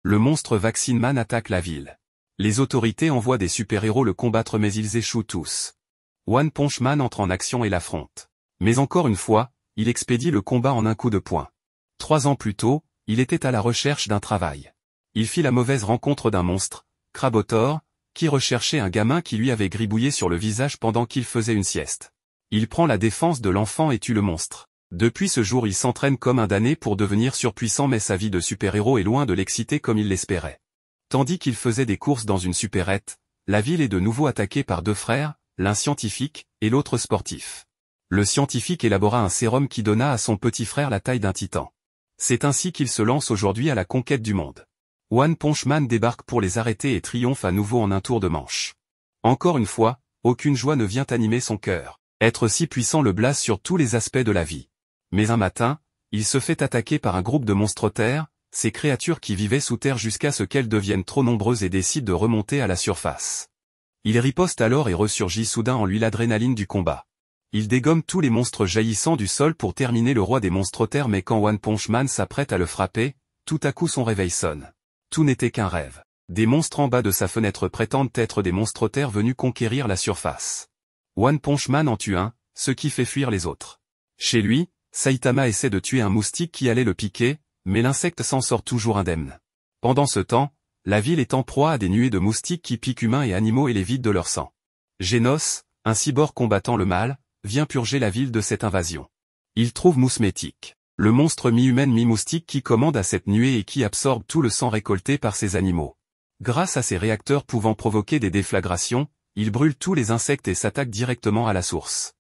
Le monstre Vaccine Man attaque la ville. Les autorités envoient des super-héros le combattre mais ils échouent tous. One Punch Man entre en action et l'affronte. Mais encore une fois, il expédie le combat en un coup de poing. 3 ans plus tôt, il était à la recherche d'un travail. Il fit la mauvaise rencontre d'un monstre, Crabotor, qui recherchait un gamin qui lui avait gribouillé sur le visage pendant qu'il faisait une sieste. Il prend la défense de l'enfant et tue le monstre. Depuis ce jour il s'entraîne comme un damné pour devenir surpuissant mais sa vie de super-héros est loin de l'exciter comme il l'espérait. Tandis qu'il faisait des courses dans une supérette, la ville est de nouveau attaquée par 2 frères, l'un scientifique, et l'autre sportif. Le scientifique élabora un sérum qui donna à son petit frère la taille d'un titan. C'est ainsi qu'il se lance aujourd'hui à la conquête du monde. One Punch Man débarque pour les arrêter et triomphe à nouveau en un tour de manche. Encore une fois, aucune joie ne vient animer son cœur. Être si puissant le blase sur tous les aspects de la vie. Mais un matin, il se fait attaquer par un groupe de monstres-terres, ces créatures qui vivaient sous terre jusqu'à ce qu'elles deviennent trop nombreuses et décident de remonter à la surface. Il riposte alors et ressurgit soudain en lui l'adrénaline du combat. Il dégomme tous les monstres jaillissant du sol pour terminer le roi des monstres-terres mais quand One Punch Man s'apprête à le frapper, tout à coup son réveil sonne. Tout n'était qu'un rêve. Des monstres en bas de sa fenêtre prétendent être des monstres-terres venus conquérir la surface. One Punch Man en tue un, ce qui fait fuir les autres. Chez lui, Saitama essaie de tuer un moustique qui allait le piquer, mais l'insecte s'en sort toujours indemne. Pendant ce temps, la ville est en proie à des nuées de moustiques qui piquent humains et animaux et les vident de leur sang. Genos, un cyborg combattant le mal, vient purger la ville de cette invasion. Il trouve Mousmétique, le monstre mi-humaine mi-moustique qui commande à cette nuée et qui absorbe tout le sang récolté par ces animaux. Grâce à ses réacteurs pouvant provoquer des déflagrations, il brûle tous les insectes et s'attaque directement à la source.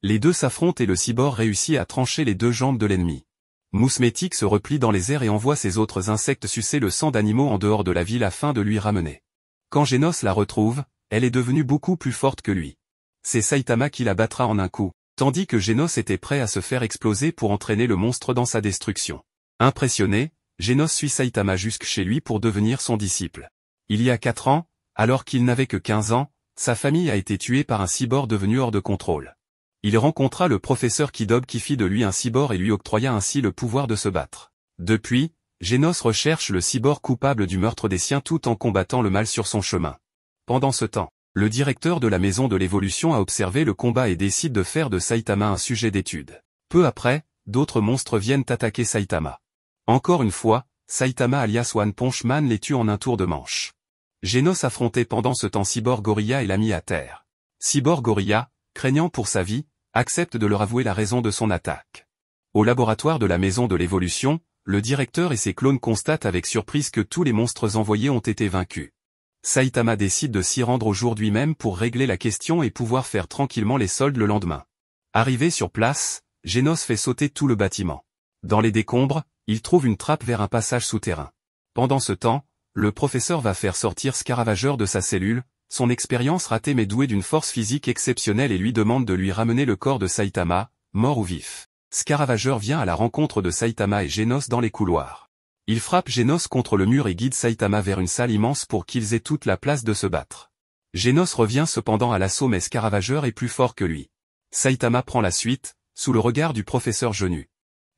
Les deux s'affrontent et le cyborg réussit à trancher les 2 jambes de l'ennemi. Mousmétique se replie dans les airs et envoie ses autres insectes sucer le sang d'animaux en dehors de la ville afin de lui ramener. Quand Genos la retrouve, elle est devenue beaucoup plus forte que lui. C'est Saitama qui la battra en un coup, tandis que Genos était prêt à se faire exploser pour entraîner le monstre dans sa destruction. Impressionné, Genos suit Saitama jusque chez lui pour devenir son disciple. Il y a 4 ans, alors qu'il n'avait que 15 ans, sa famille a été tuée par un cyborg devenu hors de contrôle. Il rencontra le professeur Kidob qui fit de lui un cyborg et lui octroya ainsi le pouvoir de se battre. Depuis, Genos recherche le cyborg coupable du meurtre des siens tout en combattant le mal sur son chemin. Pendant ce temps, le directeur de la maison de l'évolution a observé le combat et décide de faire de Saitama un sujet d'étude. Peu après, d'autres monstres viennent attaquer Saitama. Encore une fois, Saitama alias One Punch Man les tue en un tour de manche. Genos affrontait pendant ce temps Cyborg Gorilla et l'a mis à terre. Cyborg Gorilla, craignant pour sa vie, accepte de leur avouer la raison de son attaque. Au laboratoire de la maison de l'évolution, le directeur et ses clones constatent avec surprise que tous les monstres envoyés ont été vaincus. Saitama décide de s'y rendre aujourd'hui même pour régler la question et pouvoir faire tranquillement les soldes le lendemain. Arrivé sur place, Genos fait sauter tout le bâtiment. Dans les décombres, il trouve une trappe vers un passage souterrain. Pendant ce temps, le professeur va faire sortir Scaravageur de sa cellule, son expérience ratée mais doué d'une force physique exceptionnelle et lui demande de lui ramener le corps de Saitama, mort ou vif. Scaravageur vient à la rencontre de Saitama et Genos dans les couloirs. Il frappe Genos contre le mur et guide Saitama vers une salle immense pour qu'ils aient toute la place de se battre. Genos revient cependant à l'assaut mais Scaravageur est plus fort que lui. Saitama prend la suite, sous le regard du professeur Genu.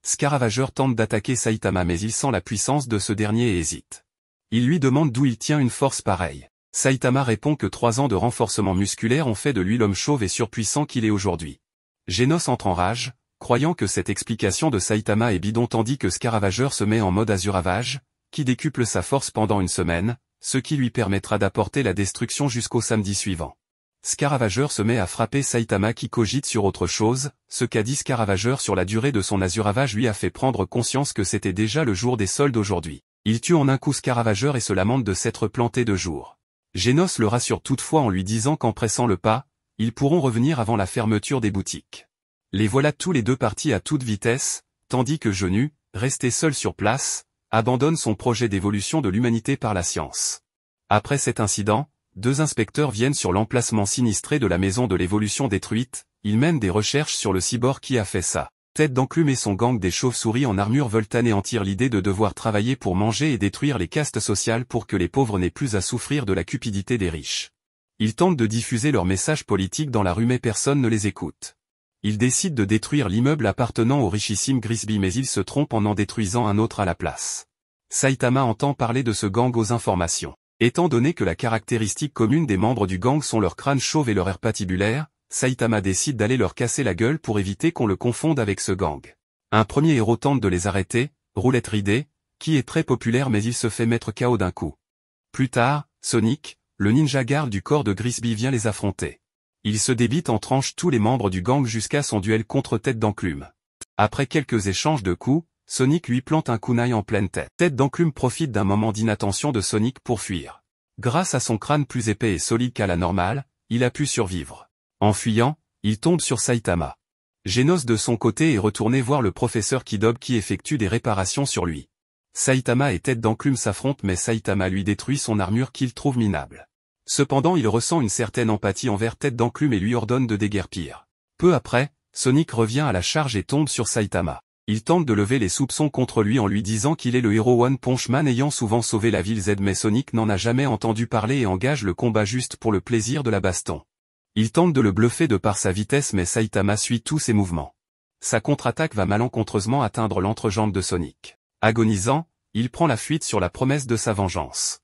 Scaravageur tente d'attaquer Saitama mais il sent la puissance de ce dernier et hésite. Il lui demande d'où il tient une force pareille. Saitama répond que 3 ans de renforcement musculaire ont fait de lui l'homme chauve et surpuissant qu'il est aujourd'hui. Genos entre en rage, croyant que cette explication de Saitama est bidon tandis que Scaravageur se met en mode Azuravage, qui décuple sa force pendant une semaine, ce qui lui permettra d'apporter la destruction jusqu'au samedi suivant. Scaravageur se met à frapper Saitama qui cogite sur autre chose, ce qu'a dit Scaravageur sur la durée de son Azuravage lui a fait prendre conscience que c'était déjà le jour des soldes aujourd'hui. Il tue en un coup Scaravageur et se lamente de s'être planté 2 jours. Genos le rassure toutefois en lui disant qu'en pressant le pas, ils pourront revenir avant la fermeture des boutiques. Les voilà tous les 2 partis à toute vitesse, tandis que Genu, resté seul sur place, abandonne son projet d'évolution de l'humanité par la science. Après cet incident, 2 inspecteurs viennent sur l'emplacement sinistré de la maison de l'évolution détruite, ils mènent des recherches sur le cyborg qui a fait ça. Tête d'enclume et son gang des chauves-souris en armure veulent anéantir l'idée de devoir travailler pour manger et détruire les castes sociales pour que les pauvres n'aient plus à souffrir de la cupidité des riches. Ils tentent de diffuser leurs messages politiques dans la rue mais personne ne les écoute. Ils décident de détruire l'immeuble appartenant au richissime Grisby mais ils se trompent en détruisant un autre à la place. Saitama entend parler de ce gang aux informations. Étant donné que la caractéristique commune des membres du gang sont leur crâne chauve et leur air patibulaire, Saitama décide d'aller leur casser la gueule pour éviter qu'on le confonde avec ce gang. Un premier héros tente de les arrêter, Roulette Ridée, qui est très populaire mais il se fait mettre KO d'un coup. Plus tard, Sonic, le ninja garde du corps de Grisby vient les affronter. Il se débite en tranche tous les membres du gang jusqu'à son duel contre Tête d'Enclume. Après quelques échanges de coups, Sonic lui plante un kunai en pleine tête. Tête d'Enclume profite d'un moment d'inattention de Sonic pour fuir. Grâce à son crâne plus épais et solide qu'à la normale, il a pu survivre. En fuyant, il tombe sur Saitama. Genos de son côté est retourné voir le professeur Kidob qui effectue des réparations sur lui. Saitama et Tête d'Enclume s'affrontent mais Saitama lui détruit son armure qu'il trouve minable. Cependant il ressent une certaine empathie envers Tête d'Enclume et lui ordonne de déguerpir. Peu après, Sonic revient à la charge et tombe sur Saitama. Il tente de lever les soupçons contre lui en lui disant qu'il est le héros One Punch Man ayant souvent sauvé la ville Z mais Sonic n'en a jamais entendu parler et engage le combat juste pour le plaisir de la baston. Il tente de le bluffer de par sa vitesse mais Saitama suit tous ses mouvements. Sa contre-attaque va malencontreusement atteindre l'entrejambe de Sonic. Agonisant, il prend la fuite sur la promesse de sa vengeance.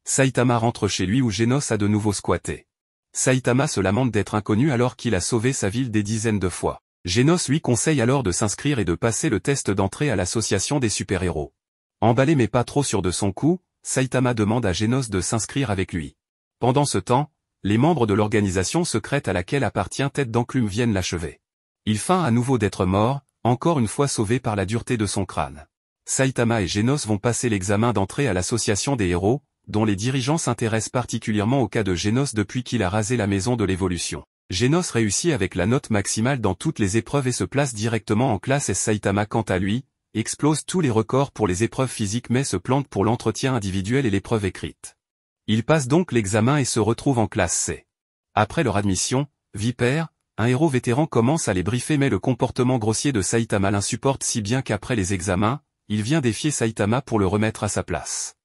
Saitama rentre chez lui où Genos a de nouveau squatté. Saitama se lamente d'être inconnu alors qu'il a sauvé sa ville des dizaines de fois. Genos lui conseille alors de s'inscrire et de passer le test d'entrée à l'association des super-héros. Emballé mais pas trop sûr de son coup, Saitama demande à Genos de s'inscrire avec lui. Pendant ce temps, les membres de l'organisation secrète à laquelle appartient Tête d'Enclume viennent l'achever. Il feint à nouveau d'être mort, encore une fois sauvé par la dureté de son crâne. Saitama et Genos vont passer l'examen d'entrée à l'association des héros, dont les dirigeants s'intéressent particulièrement au cas de Genos depuis qu'il a rasé la maison de l'évolution. Genos réussit avec la note maximale dans toutes les épreuves et se place directement en classe S. Saitama quant à lui, explose tous les records pour les épreuves physiques mais se plante pour l'entretien individuel et l'épreuve écrite. Il passe donc l'examen et se retrouve en classe C. Après leur admission, Viper, un héros vétéran commence à les briefer mais le comportement grossier de Saitama l'insupporte si bien qu'après les examens, il vient défier Saitama pour le remettre à sa place.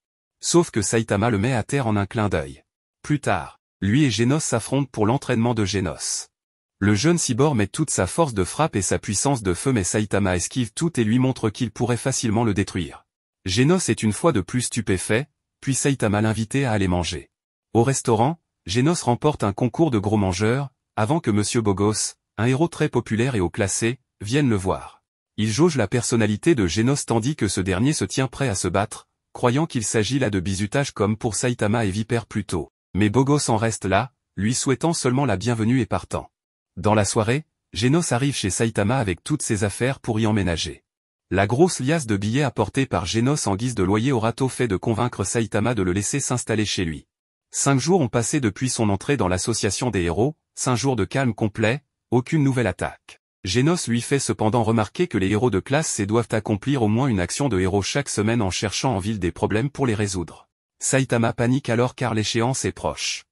Sauf que Saitama le met à terre en un clin d'œil. Plus tard, lui et Genos s'affrontent pour l'entraînement de Genos. Le jeune cyborg met toute sa force de frappe et sa puissance de feu mais Saitama esquive tout et lui montre qu'il pourrait facilement le détruire. Genos est une fois de plus stupéfait, puis Saitama l'invite à aller manger. Au restaurant, Genos remporte un concours de gros mangeurs, avant que Monsieur Bogos, un héros très populaire et haut classé, vienne le voir. Il jauge la personnalité de Genos tandis que ce dernier se tient prêt à se battre, croyant qu'il s'agit là de bizutage comme pour Saitama et Viper plus tôt. Mais Bogos en reste là, lui souhaitant seulement la bienvenue et partant. Dans la soirée, Genos arrive chez Saitama avec toutes ses affaires pour y emménager. La grosse liasse de billets apportée par Genos en guise de loyer aura tôt fait de convaincre Saitama de le laisser s'installer chez lui. 5 jours ont passé depuis son entrée dans l'association des héros, 5 jours de calme complet, aucune nouvelle attaque. Genos lui fait cependant remarquer que les héros de classe C doivent accomplir au moins une action de héros chaque semaine en cherchant en ville des problèmes pour les résoudre. Saitama panique alors car l'échéance est proche.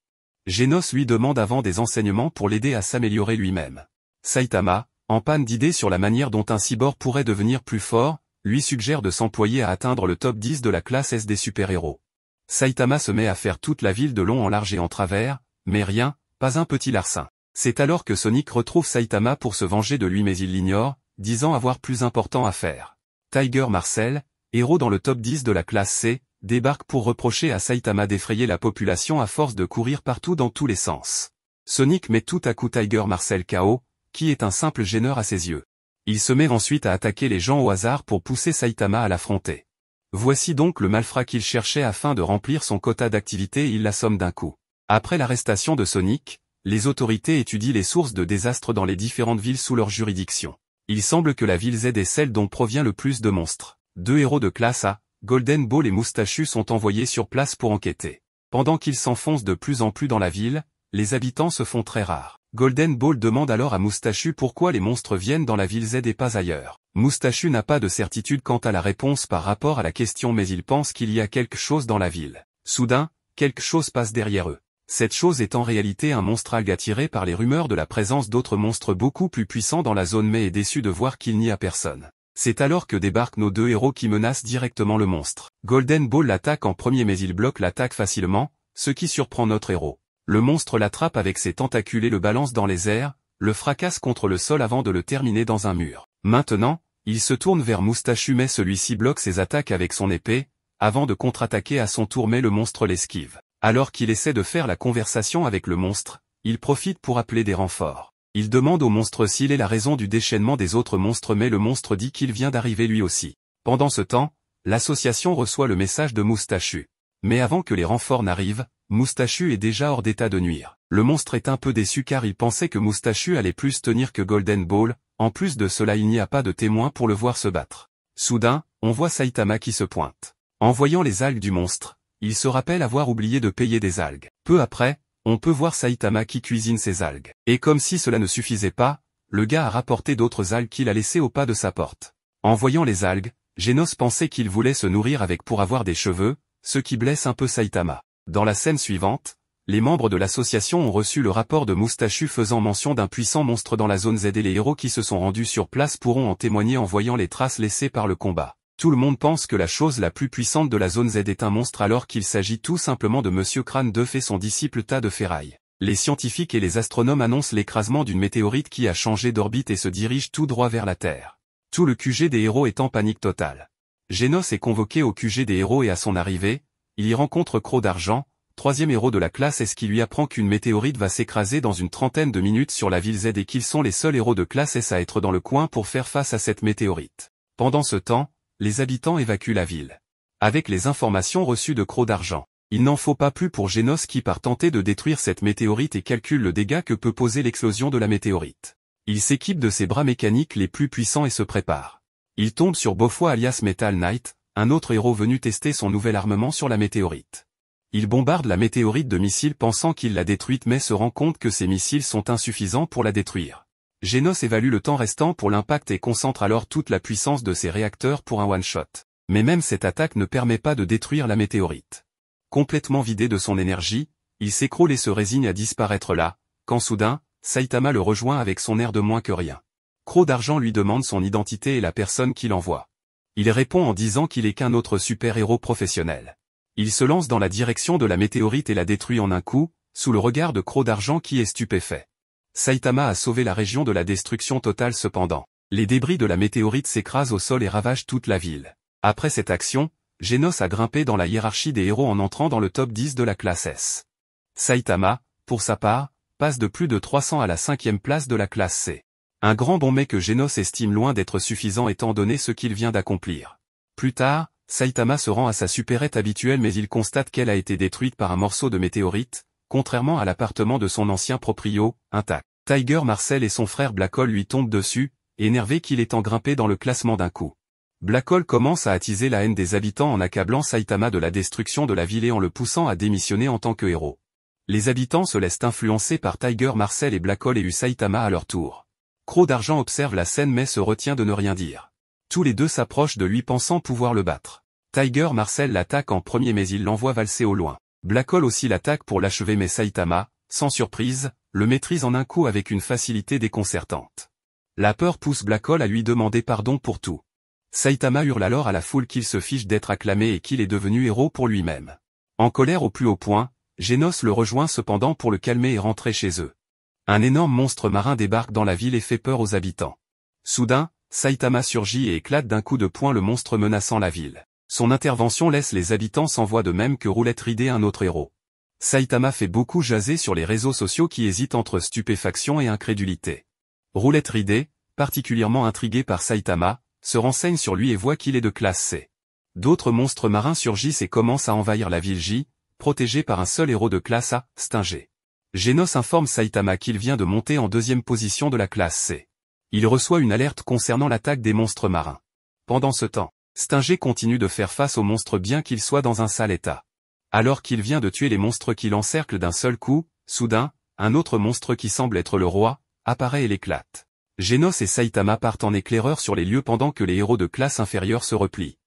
Genos lui demande avant des enseignements pour l'aider à s'améliorer lui-même. Saitama, en panne d'idées sur la manière dont un cyborg pourrait devenir plus fort, lui suggère de s'employer à atteindre le top 10 de la classe S des super-héros. Saitama se met à faire toute la ville de long en large et en travers, mais rien, pas un petit larcin. C'est alors que Sonic retrouve Saitama pour se venger de lui mais il l'ignore, disant avoir plus important à faire. Tiger Marcel, héros dans le top 10 de la classe C, débarque pour reprocher à Saitama d'effrayer la population à force de courir partout dans tous les sens. Sonic met tout à coup Tiger Marcel KO, qui est un simple gêneur à ses yeux. Il se met ensuite à attaquer les gens au hasard pour pousser Saitama à l'affronter. Voici donc le malfrat qu'il cherchait afin de remplir son quota d'activité et il l'assomme d'un coup. Après l'arrestation de Sonic, les autorités étudient les sources de désastres dans les différentes villes sous leur juridiction. Il semble que la ville Z est celle dont provient le plus de monstres. 2 héros de classe A, Golden Ball et Moustachu sont envoyés sur place pour enquêter. Pendant qu'ils s'enfoncent de plus en plus dans la ville, les habitants se font très rares. Golden Ball demande alors à Moustachu pourquoi les monstres viennent dans la ville Z et pas ailleurs. Moustachu n'a pas de certitude quant à la réponse par rapport à la question mais il pense qu'il y a quelque chose dans la ville. Soudain, quelque chose passe derrière eux. Cette chose est en réalité un monstre algue attiré par les rumeurs de la présence d'autres monstres beaucoup plus puissants dans la zone mais est déçu de voir qu'il n'y a personne. C'est alors que débarquent nos 2 héros qui menacent directement le monstre. Golden Ball l'attaque en premier mais il bloque l'attaque facilement, ce qui surprend notre héros. Le monstre l'attrape avec ses tentacules et le balance dans les airs, le fracasse contre le sol avant de le terminer dans un mur. Maintenant, il se tourne vers Moustachu mais celui-ci bloque ses attaques avec son épée, avant de contre-attaquer à son tour mais le monstre l'esquive. Alors qu'il essaie de faire la conversation avec le monstre, il profite pour appeler des renforts. Il demande au monstre s'il est la raison du déchaînement des autres monstres mais le monstre dit qu'il vient d'arriver lui aussi. Pendant ce temps, l'association reçoit le message de Moustachu. Mais avant que les renforts n'arrivent, Moustachu est déjà hors d'état de nuire. Le monstre est un peu déçu car il pensait que Moustachu allait plus tenir que Golden Ball, en plus de cela il n'y a pas de témoin pour le voir se battre. Soudain, on voit Saitama qui se pointe. En voyant les algues du monstre, il se rappelle avoir oublié de payer des algues. Peu après, on peut voir Saitama qui cuisine ses algues. Et comme si cela ne suffisait pas, le gars a rapporté d'autres algues qu'il a laissées au pas de sa porte. En voyant les algues, Genos pensait qu'il voulait se nourrir avec pour avoir des cheveux, ce qui blesse un peu Saitama. Dans la scène suivante, les membres de l'association ont reçu le rapport de Moustachu faisant mention d'un puissant monstre dans la zone Z et les héros qui se sont rendus sur place pourront en témoigner en voyant les traces laissées par le combat. Tout le monde pense que la chose la plus puissante de la zone Z est un monstre alors qu'il s'agit tout simplement de Monsieur Crâne 2 et son disciple Tas de Ferraille. Les scientifiques et les astronomes annoncent l'écrasement d'une météorite qui a changé d'orbite et se dirige tout droit vers la Terre. Tout le QG des héros est en panique totale. Genos est convoqué au QG des héros et à son arrivée, il y rencontre Croc d'Argent, troisième héros de la classe S qui lui apprend qu'une météorite va s'écraser dans une trentaine de minutes sur la ville Z et qu'ils sont les seuls héros de classe S à être dans le coin pour faire face à cette météorite. Pendant ce temps, les habitants évacuent la ville. Avec les informations reçues de Croc d'Argent, il n'en faut pas plus pour Genos qui part tenter de détruire cette météorite et calcule le dégât que peut poser l'explosion de la météorite. Il s'équipe de ses bras mécaniques les plus puissants et se prépare. Il tombe sur Beaufoy alias Metal Knight, un autre héros venu tester son nouvel armement sur la météorite. Il bombarde la météorite de missiles pensant qu'il l'a détruite mais se rend compte que ces missiles sont insuffisants pour la détruire. Genos évalue le temps restant pour l'impact et concentre alors toute la puissance de ses réacteurs pour un one-shot. Mais même cette attaque ne permet pas de détruire la météorite. Complètement vidé de son énergie, il s'écroule et se résigne à disparaître là, quand soudain, Saitama le rejoint avec son air de moins que rien. Croc d'Argent lui demande son identité et la personne qui l'envoie. Il répond en disant qu'il est qu'un autre super-héros professionnel. Il se lance dans la direction de la météorite et la détruit en un coup, sous le regard de Croc d'Argent qui est stupéfait. Saitama a sauvé la région de la destruction totale cependant. Les débris de la météorite s'écrasent au sol et ravagent toute la ville. Après cette action, Genos a grimpé dans la hiérarchie des héros en entrant dans le top 10 de la classe S. Saitama, pour sa part, passe de plus de 300 à la 5e place de la classe C. Un grand bond mais que Genos estime loin d'être suffisant étant donné ce qu'il vient d'accomplir. Plus tard, Saitama se rend à sa supérette habituelle mais il constate qu'elle a été détruite par un morceau de météorite, contrairement à l'appartement de son ancien proprio, intact. Tiger Marcel et son frère Black Hole lui tombent dessus, énervés qu'il est grimpé dans le classement d'un coup. Black Hole commence à attiser la haine des habitants en accablant Saitama de la destruction de la ville et en le poussant à démissionner en tant que héros. Les habitants se laissent influencer par Tiger Marcel et Black Hole et Saitama à leur tour. Croc d'Argent observe la scène mais se retient de ne rien dire. Tous les deux s'approchent de lui pensant pouvoir le battre. Tiger Marcel l'attaque en premier mais il l'envoie valser au loin. Black Hole aussi l'attaque pour l'achever mais Saitama, sans surprise, le maîtrise en un coup avec une facilité déconcertante. La peur pousse Black Hole à lui demander pardon pour tout. Saitama hurle alors à la foule qu'il se fiche d'être acclamé et qu'il est devenu héros pour lui-même. En colère au plus haut point, Genos le rejoint cependant pour le calmer et rentrer chez eux. Un énorme monstre marin débarque dans la ville et fait peur aux habitants. Soudain, Saitama surgit et éclate d'un coup de poing le monstre menaçant la ville. Son intervention laisse les habitants sans voix de même que Roulette Ridé un autre héros. Saitama fait beaucoup jaser sur les réseaux sociaux qui hésitent entre stupéfaction et incrédulité. Roulette Ridé, particulièrement intrigué par Saitama, se renseigne sur lui et voit qu'il est de classe C. D'autres monstres marins surgissent et commencent à envahir la ville J, protégé par un seul héros de classe A, Stinger. Genos informe Saitama qu'il vient de monter en deuxième position de la classe C. Il reçoit une alerte concernant l'attaque des monstres marins. Pendant ce temps, Stinger continue de faire face aux monstres bien qu'il soit dans un sale état. Alors qu'il vient de tuer les monstres qui l'encerclent d'un seul coup, soudain, un autre monstre qui semble être le roi, apparaît et l'éclate. Genos et Saitama partent en éclaireur sur les lieux pendant que les héros de classe inférieure se replient.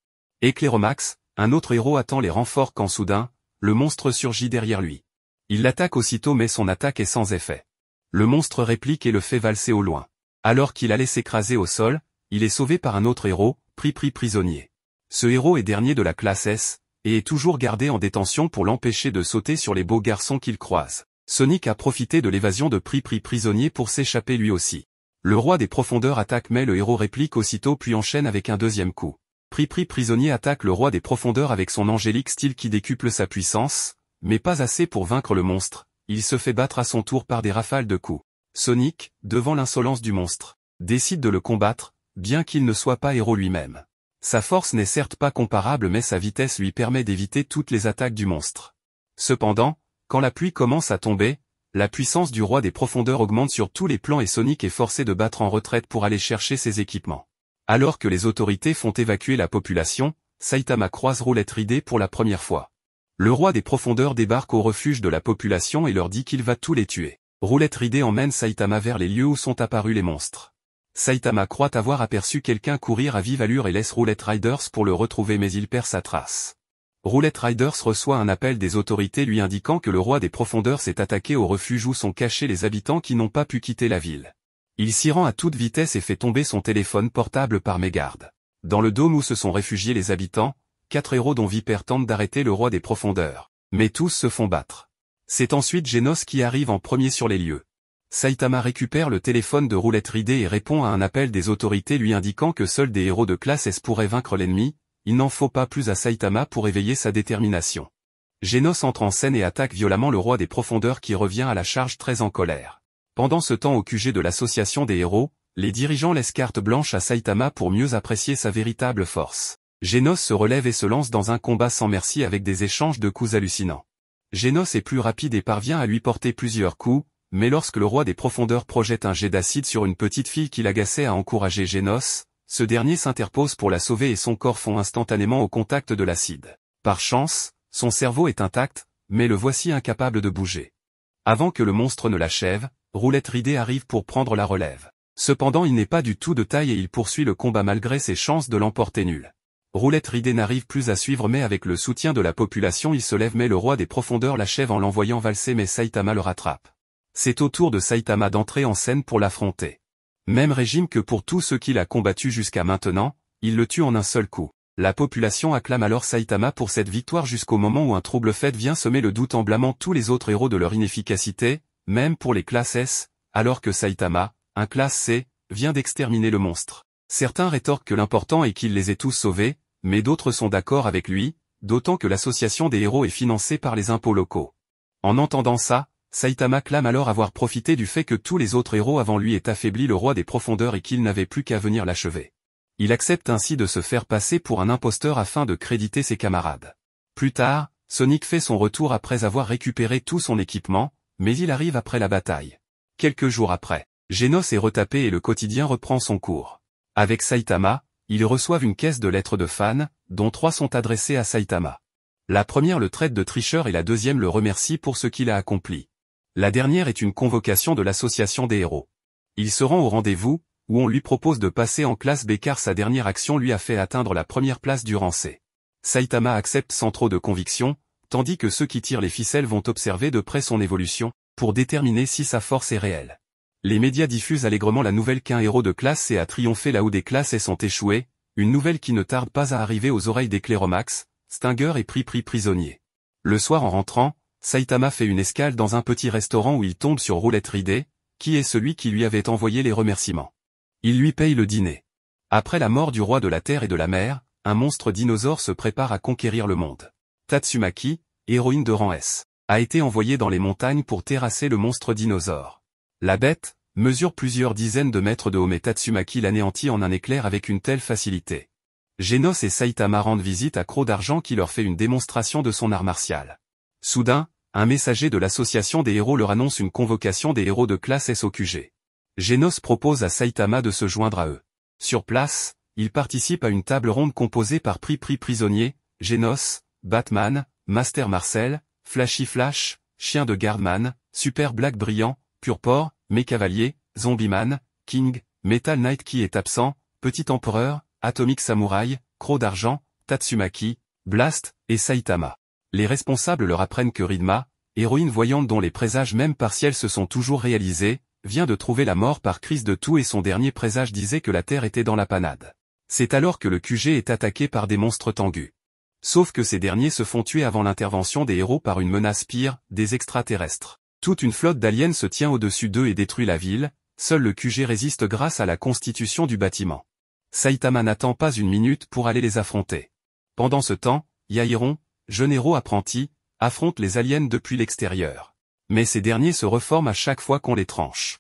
Éclairomax, un autre héros attend les renforts quand soudain, le monstre surgit derrière lui. Il l'attaque aussitôt mais son attaque est sans effet. Le monstre réplique et le fait valser au loin. Alors qu'il allait s'écraser au sol, il est sauvé par un autre héros, pris prisonnier. Ce héros est dernier de la classe S, et est toujours gardé en détention pour l'empêcher de sauter sur les beaux garçons qu'il croise. Sonic a profité de l'évasion de pris prisonnier pour s'échapper lui aussi. Le roi des profondeurs attaque mais le héros réplique aussitôt puis enchaîne avec un deuxième coup. Pri prisonnier attaque le roi des profondeurs avec son angélique style qui décuple sa puissance, mais pas assez pour vaincre le monstre, il se fait battre à son tour par des rafales de coups. Sonic, devant l'insolence du monstre, décide de le combattre, bien qu'il ne soit pas héros lui-même. Sa force n'est certes pas comparable mais sa vitesse lui permet d'éviter toutes les attaques du monstre. Cependant, quand la pluie commence à tomber, la puissance du roi des profondeurs augmente sur tous les plans et Sonic est forcé de battre en retraite pour aller chercher ses équipements. Alors que les autorités font évacuer la population, Saitama croise Roulette Ridée pour la première fois. Le roi des profondeurs débarque au refuge de la population et leur dit qu'il va tous les tuer. Roulette Ridée emmène Saitama vers les lieux où sont apparus les monstres. Saitama croit avoir aperçu quelqu'un courir à vive allure et laisse Roulette Riders pour le retrouver mais il perd sa trace. Roulette Riders reçoit un appel des autorités lui indiquant que le roi des profondeurs s'est attaqué au refuge où sont cachés les habitants qui n'ont pas pu quitter la ville. Il s'y rend à toute vitesse et fait tomber son téléphone portable par mégarde. Dans le dôme où se sont réfugiés les habitants, 4 héros dont Viper tentent d'arrêter le roi des profondeurs. Mais tous se font battre. C'est ensuite Genos qui arrive en premier sur les lieux. Saitama récupère le téléphone de Roulette Ridée et répond à un appel des autorités lui indiquant que seuls des héros de classe S pourraient vaincre l'ennemi, il n'en faut pas plus à Saitama pour éveiller sa détermination. Genos entre en scène et attaque violemment le roi des profondeurs qui revient à la charge très en colère. Pendant ce temps au QG de l'association des héros, les dirigeants laissent carte blanche à Saitama pour mieux apprécier sa véritable force. Genos se relève et se lance dans un combat sans merci avec des échanges de coups hallucinants. Genos est plus rapide et parvient à lui porter plusieurs coups, mais lorsque le roi des profondeurs projette un jet d'acide sur une petite fille qui l'agaçait à encourager Genos, ce dernier s'interpose pour la sauver et son corps fond instantanément au contact de l'acide. Par chance, son cerveau est intact, mais le voici incapable de bouger. Avant que le monstre ne l'achève, Roulette Ridée arrive pour prendre la relève. Cependant il n'est pas du tout de taille et il poursuit le combat malgré ses chances de l'emporter nul. Roulette Ridée n'arrive plus à suivre mais avec le soutien de la population il se lève mais le roi des profondeurs l'achève en l'envoyant valser mais Saitama le rattrape. C'est au tour de Saitama d'entrer en scène pour l'affronter. Même régime que pour tous ceux qu'il a combattus jusqu'à maintenant, il le tue en un seul coup. La population acclame alors Saitama pour cette victoire jusqu'au moment où un trouble fait vient semer le doute en blâmant tous les autres héros de leur inefficacité, même pour les classes S, alors que Saitama, un classe C, vient d'exterminer le monstre. Certains rétorquent que l'important est qu'il les ait tous sauvés, mais d'autres sont d'accord avec lui, d'autant que l'association des héros est financée par les impôts locaux. En entendant ça, Saitama clame alors avoir profité du fait que tous les autres héros avant lui aient affaibli le roi des profondeurs et qu'il n'avait plus qu'à venir l'achever. Il accepte ainsi de se faire passer pour un imposteur afin de créditer ses camarades. Plus tard, Sonic fait son retour après avoir récupéré tout son équipement, mais il arrive après la bataille. Quelques jours après, Genos est retapé et le quotidien reprend son cours. Avec Saitama, ils reçoivent une caisse de lettres de fans, dont 3 sont adressées à Saitama. La première le traite de tricheur et la deuxième le remercie pour ce qu'il a accompli. La dernière est une convocation de l'association des héros. Il se rend au rendez-vous, où on lui propose de passer en classe B car sa dernière action lui a fait atteindre la première place durant C. Saitama accepte sans trop de conviction, tandis que ceux qui tirent les ficelles vont observer de près son évolution, pour déterminer si sa force est réelle. Les médias diffusent allègrement la nouvelle qu'un héros de classe C a triomphé là où des classes S ont échoué, une nouvelle qui ne tarde pas à arriver aux oreilles des Cléromax, Stinger et Pri prisonnier. Le soir en rentrant, Saitama fait une escale dans un petit restaurant où il tombe sur Roulette Ridée, qui est celui qui lui avait envoyé les remerciements. Il lui paye le dîner. Après la mort du roi de la terre et de la mer, un monstre dinosaure se prépare à conquérir le monde. Tatsumaki, héroïne de rang S, a été envoyée dans les montagnes pour terrasser le monstre dinosaure. La bête mesure plusieurs dizaines de mètres de haut mais Tatsumaki l'anéantit en un éclair avec une telle facilité. Genos et Saitama rendent visite à Croc d'Argent qui leur fait une démonstration de son art martial. Soudain, un messager de l'association des héros leur annonce une convocation des héros de classe S au QG. Genos propose à Saitama de se joindre à eux. Sur place, il participe à une table ronde composée par Pri prisonnier, Genos, Batman, Master Marcel, Flashy Flash, Chien de Gardman, Super Black Brillant, Purpore, Cavalier, Zombieman, King, Metal Knight qui est absent, Petit Empereur, Atomic Samurai, Croc d'Argent, Tatsumaki, Blast, et Saitama. Les responsables leur apprennent que Ridma, héroïne voyante dont les présages même partiels se sont toujours réalisés, vient de trouver la mort par crise de toux et son dernier présage disait que la Terre était dans la panade. C'est alors que le QG est attaqué par des monstres tengus. Sauf que ces derniers se font tuer avant l'intervention des héros par une menace pire, des extraterrestres. Toute une flotte d'aliens se tient au-dessus d'eux et détruit la ville, seul le QG résiste grâce à la constitution du bâtiment. Saitama n'attend pas une minute pour aller les affronter. Pendant ce temps, Yairon, jeune héros apprenti, affronte les aliens depuis l'extérieur. Mais ces derniers se reforment à chaque fois qu'on les tranche.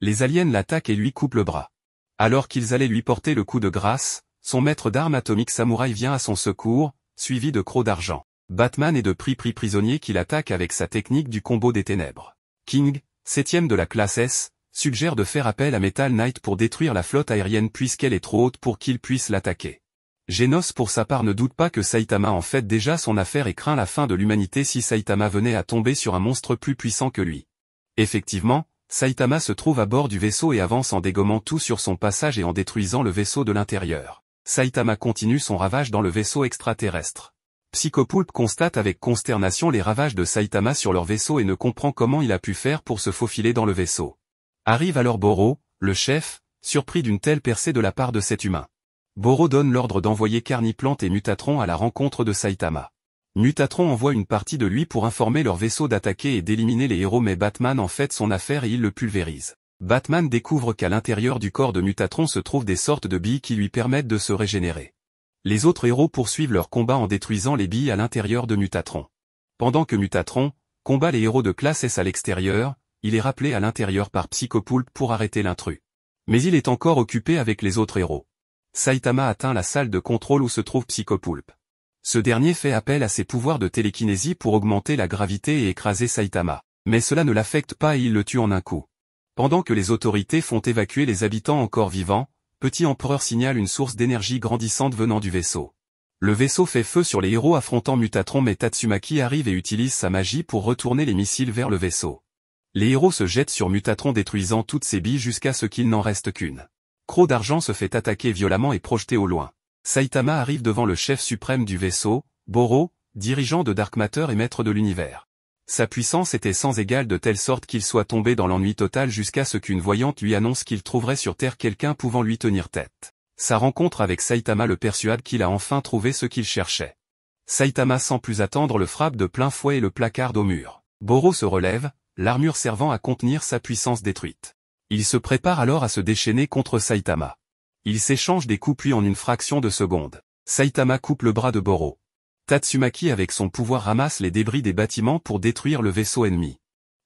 Les aliens l'attaquent et lui coupent le bras. Alors qu'ils allaient lui porter le coup de grâce, son maître d'armes Atomic Samurai vient à son secours, suivi de Croc d'Argent, Batman et de prisonniers qui l'attaquent avec sa technique du combo des ténèbres. King, 7ème de la classe S, suggère de faire appel à Metal Knight pour détruire la flotte aérienne puisqu'elle est trop haute pour qu'il puisse l'attaquer. Genos pour sa part ne doute pas que Saitama en fait déjà son affaire et craint la fin de l'humanité si Saitama venait à tomber sur un monstre plus puissant que lui. Effectivement, Saitama se trouve à bord du vaisseau et avance en dégommant tout sur son passage et en détruisant le vaisseau de l'intérieur. Saitama continue son ravage dans le vaisseau extraterrestre. Psychopoulpe constate avec consternation les ravages de Saitama sur leur vaisseau et ne comprend comment il a pu faire pour se faufiler dans le vaisseau. Arrive alors Boro, le chef, surpris d'une telle percée de la part de cet humain. Boro donne l'ordre d'envoyer Carniplante et Mutatron à la rencontre de Saitama. Mutatron envoie une partie de lui pour informer leur vaisseau d'attaquer et d'éliminer les héros mais Batman en fait son affaire et il le pulvérise. Batman découvre qu'à l'intérieur du corps de Mutatron se trouvent des sortes de billes qui lui permettent de se régénérer. Les autres héros poursuivent leur combat en détruisant les billes à l'intérieur de Mutatron. Pendant que Mutatron combat les héros de classe S à l'extérieur, il est rappelé à l'intérieur par Psychopoulpe pour arrêter l'intrus. Mais il est encore occupé avec les autres héros. Saitama atteint la salle de contrôle où se trouve Psychopoulpe. Ce dernier fait appel à ses pouvoirs de télékinésie pour augmenter la gravité et écraser Saitama. Mais cela ne l'affecte pas et il le tue en un coup. Pendant que les autorités font évacuer les habitants encore vivants, Petit Empereur signale une source d'énergie grandissante venant du vaisseau. Le vaisseau fait feu sur les héros affrontant Mutatron mais Tatsumaki arrive et utilise sa magie pour retourner les missiles vers le vaisseau. Les héros se jettent sur Mutatron détruisant toutes ses billes jusqu'à ce qu'il n'en reste qu'une. Croc d'Argent se fait attaquer violemment et projeté au loin. Saitama arrive devant le chef suprême du vaisseau, Boro, dirigeant de Dark Matter et maître de l'univers. Sa puissance était sans égale de telle sorte qu'il soit tombé dans l'ennui total jusqu'à ce qu'une voyante lui annonce qu'il trouverait sur Terre quelqu'un pouvant lui tenir tête. Sa rencontre avec Saitama le persuade qu'il a enfin trouvé ce qu'il cherchait. Saitama sans plus attendre le frappe de plein fouet et le placarde au mur. Boro se relève, l'armure servant à contenir sa puissance détruite. Il se prépare alors à se déchaîner contre Saitama. Ils s'échangent des coups puis en une fraction de seconde. Saitama coupe le bras de Boro. Tatsumaki avec son pouvoir ramasse les débris des bâtiments pour détruire le vaisseau ennemi.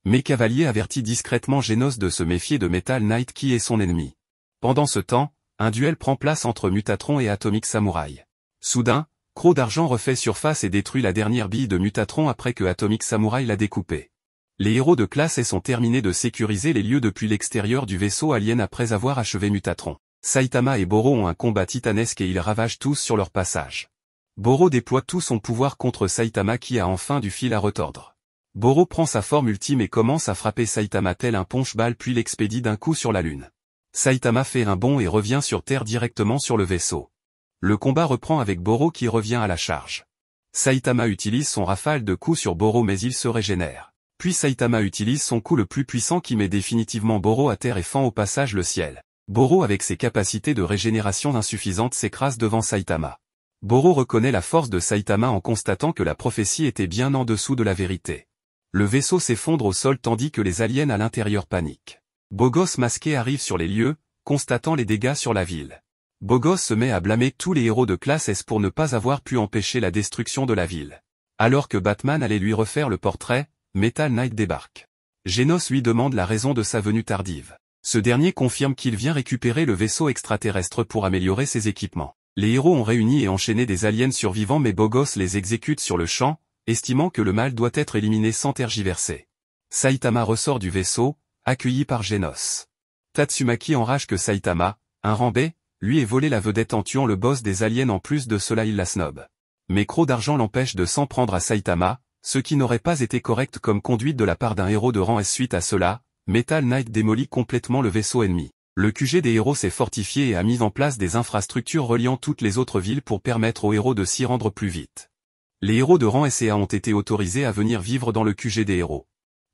Mais Cavalier avertit discrètement Genos de se méfier de Metal Knight qui est son ennemi. Pendant ce temps, un duel prend place entre Mutatron et Atomic Samurai. Soudain, Croc d'Argent refait surface et détruit la dernière bille de Mutatron après que Atomic Samurai l'a découpé. Les héros de classe S ont terminé de sécuriser les lieux depuis l'extérieur du vaisseau alien après avoir achevé Mutatron. Saitama et Boro ont un combat titanesque et ils ravagent tous sur leur passage. Boro déploie tout son pouvoir contre Saitama qui a enfin du fil à retordre. Boro prend sa forme ultime et commence à frapper Saitama tel un punch-ball puis l'expédie d'un coup sur la lune. Saitama fait un bond et revient sur Terre directement sur le vaisseau. Le combat reprend avec Boro qui revient à la charge. Saitama utilise son rafale de coups sur Boro mais il se régénère. Puis Saitama utilise son coup le plus puissant qui met définitivement Boro à terre et fend au passage le ciel. Boro avec ses capacités de régénération insuffisantes s'écrase devant Saitama. Boro reconnaît la force de Saitama en constatant que la prophétie était bien en dessous de la vérité. Le vaisseau s'effondre au sol tandis que les aliens à l'intérieur paniquent. Bogos masqué arrive sur les lieux, constatant les dégâts sur la ville. Bogos se met à blâmer tous les héros de classe S pour ne pas avoir pu empêcher la destruction de la ville. Alors que Batman allait lui refaire le portrait, Metal Knight débarque. Genos lui demande la raison de sa venue tardive. Ce dernier confirme qu'il vient récupérer le vaisseau extraterrestre pour améliorer ses équipements. Les héros ont réuni et enchaîné des aliens survivants mais Bogos les exécute sur le champ, estimant que le mal doit être éliminé sans tergiverser. Saitama ressort du vaisseau, accueilli par Genos. Tatsumaki enrage que Saitama, un rambé, lui ait volé la vedette en tuant le boss des aliens en plus de cela il la snob. Mais Croc d'Argent l'empêche de s'en prendre à Saitama, ce qui n'aurait pas été correct comme conduite de la part d'un héros de rang S. Suite à cela, Metal Knight démolit complètement le vaisseau ennemi. Le QG des héros s'est fortifié et a mis en place des infrastructures reliant toutes les autres villes pour permettre aux héros de s'y rendre plus vite. Les héros de rang S et A ont été autorisés à venir vivre dans le QG des héros.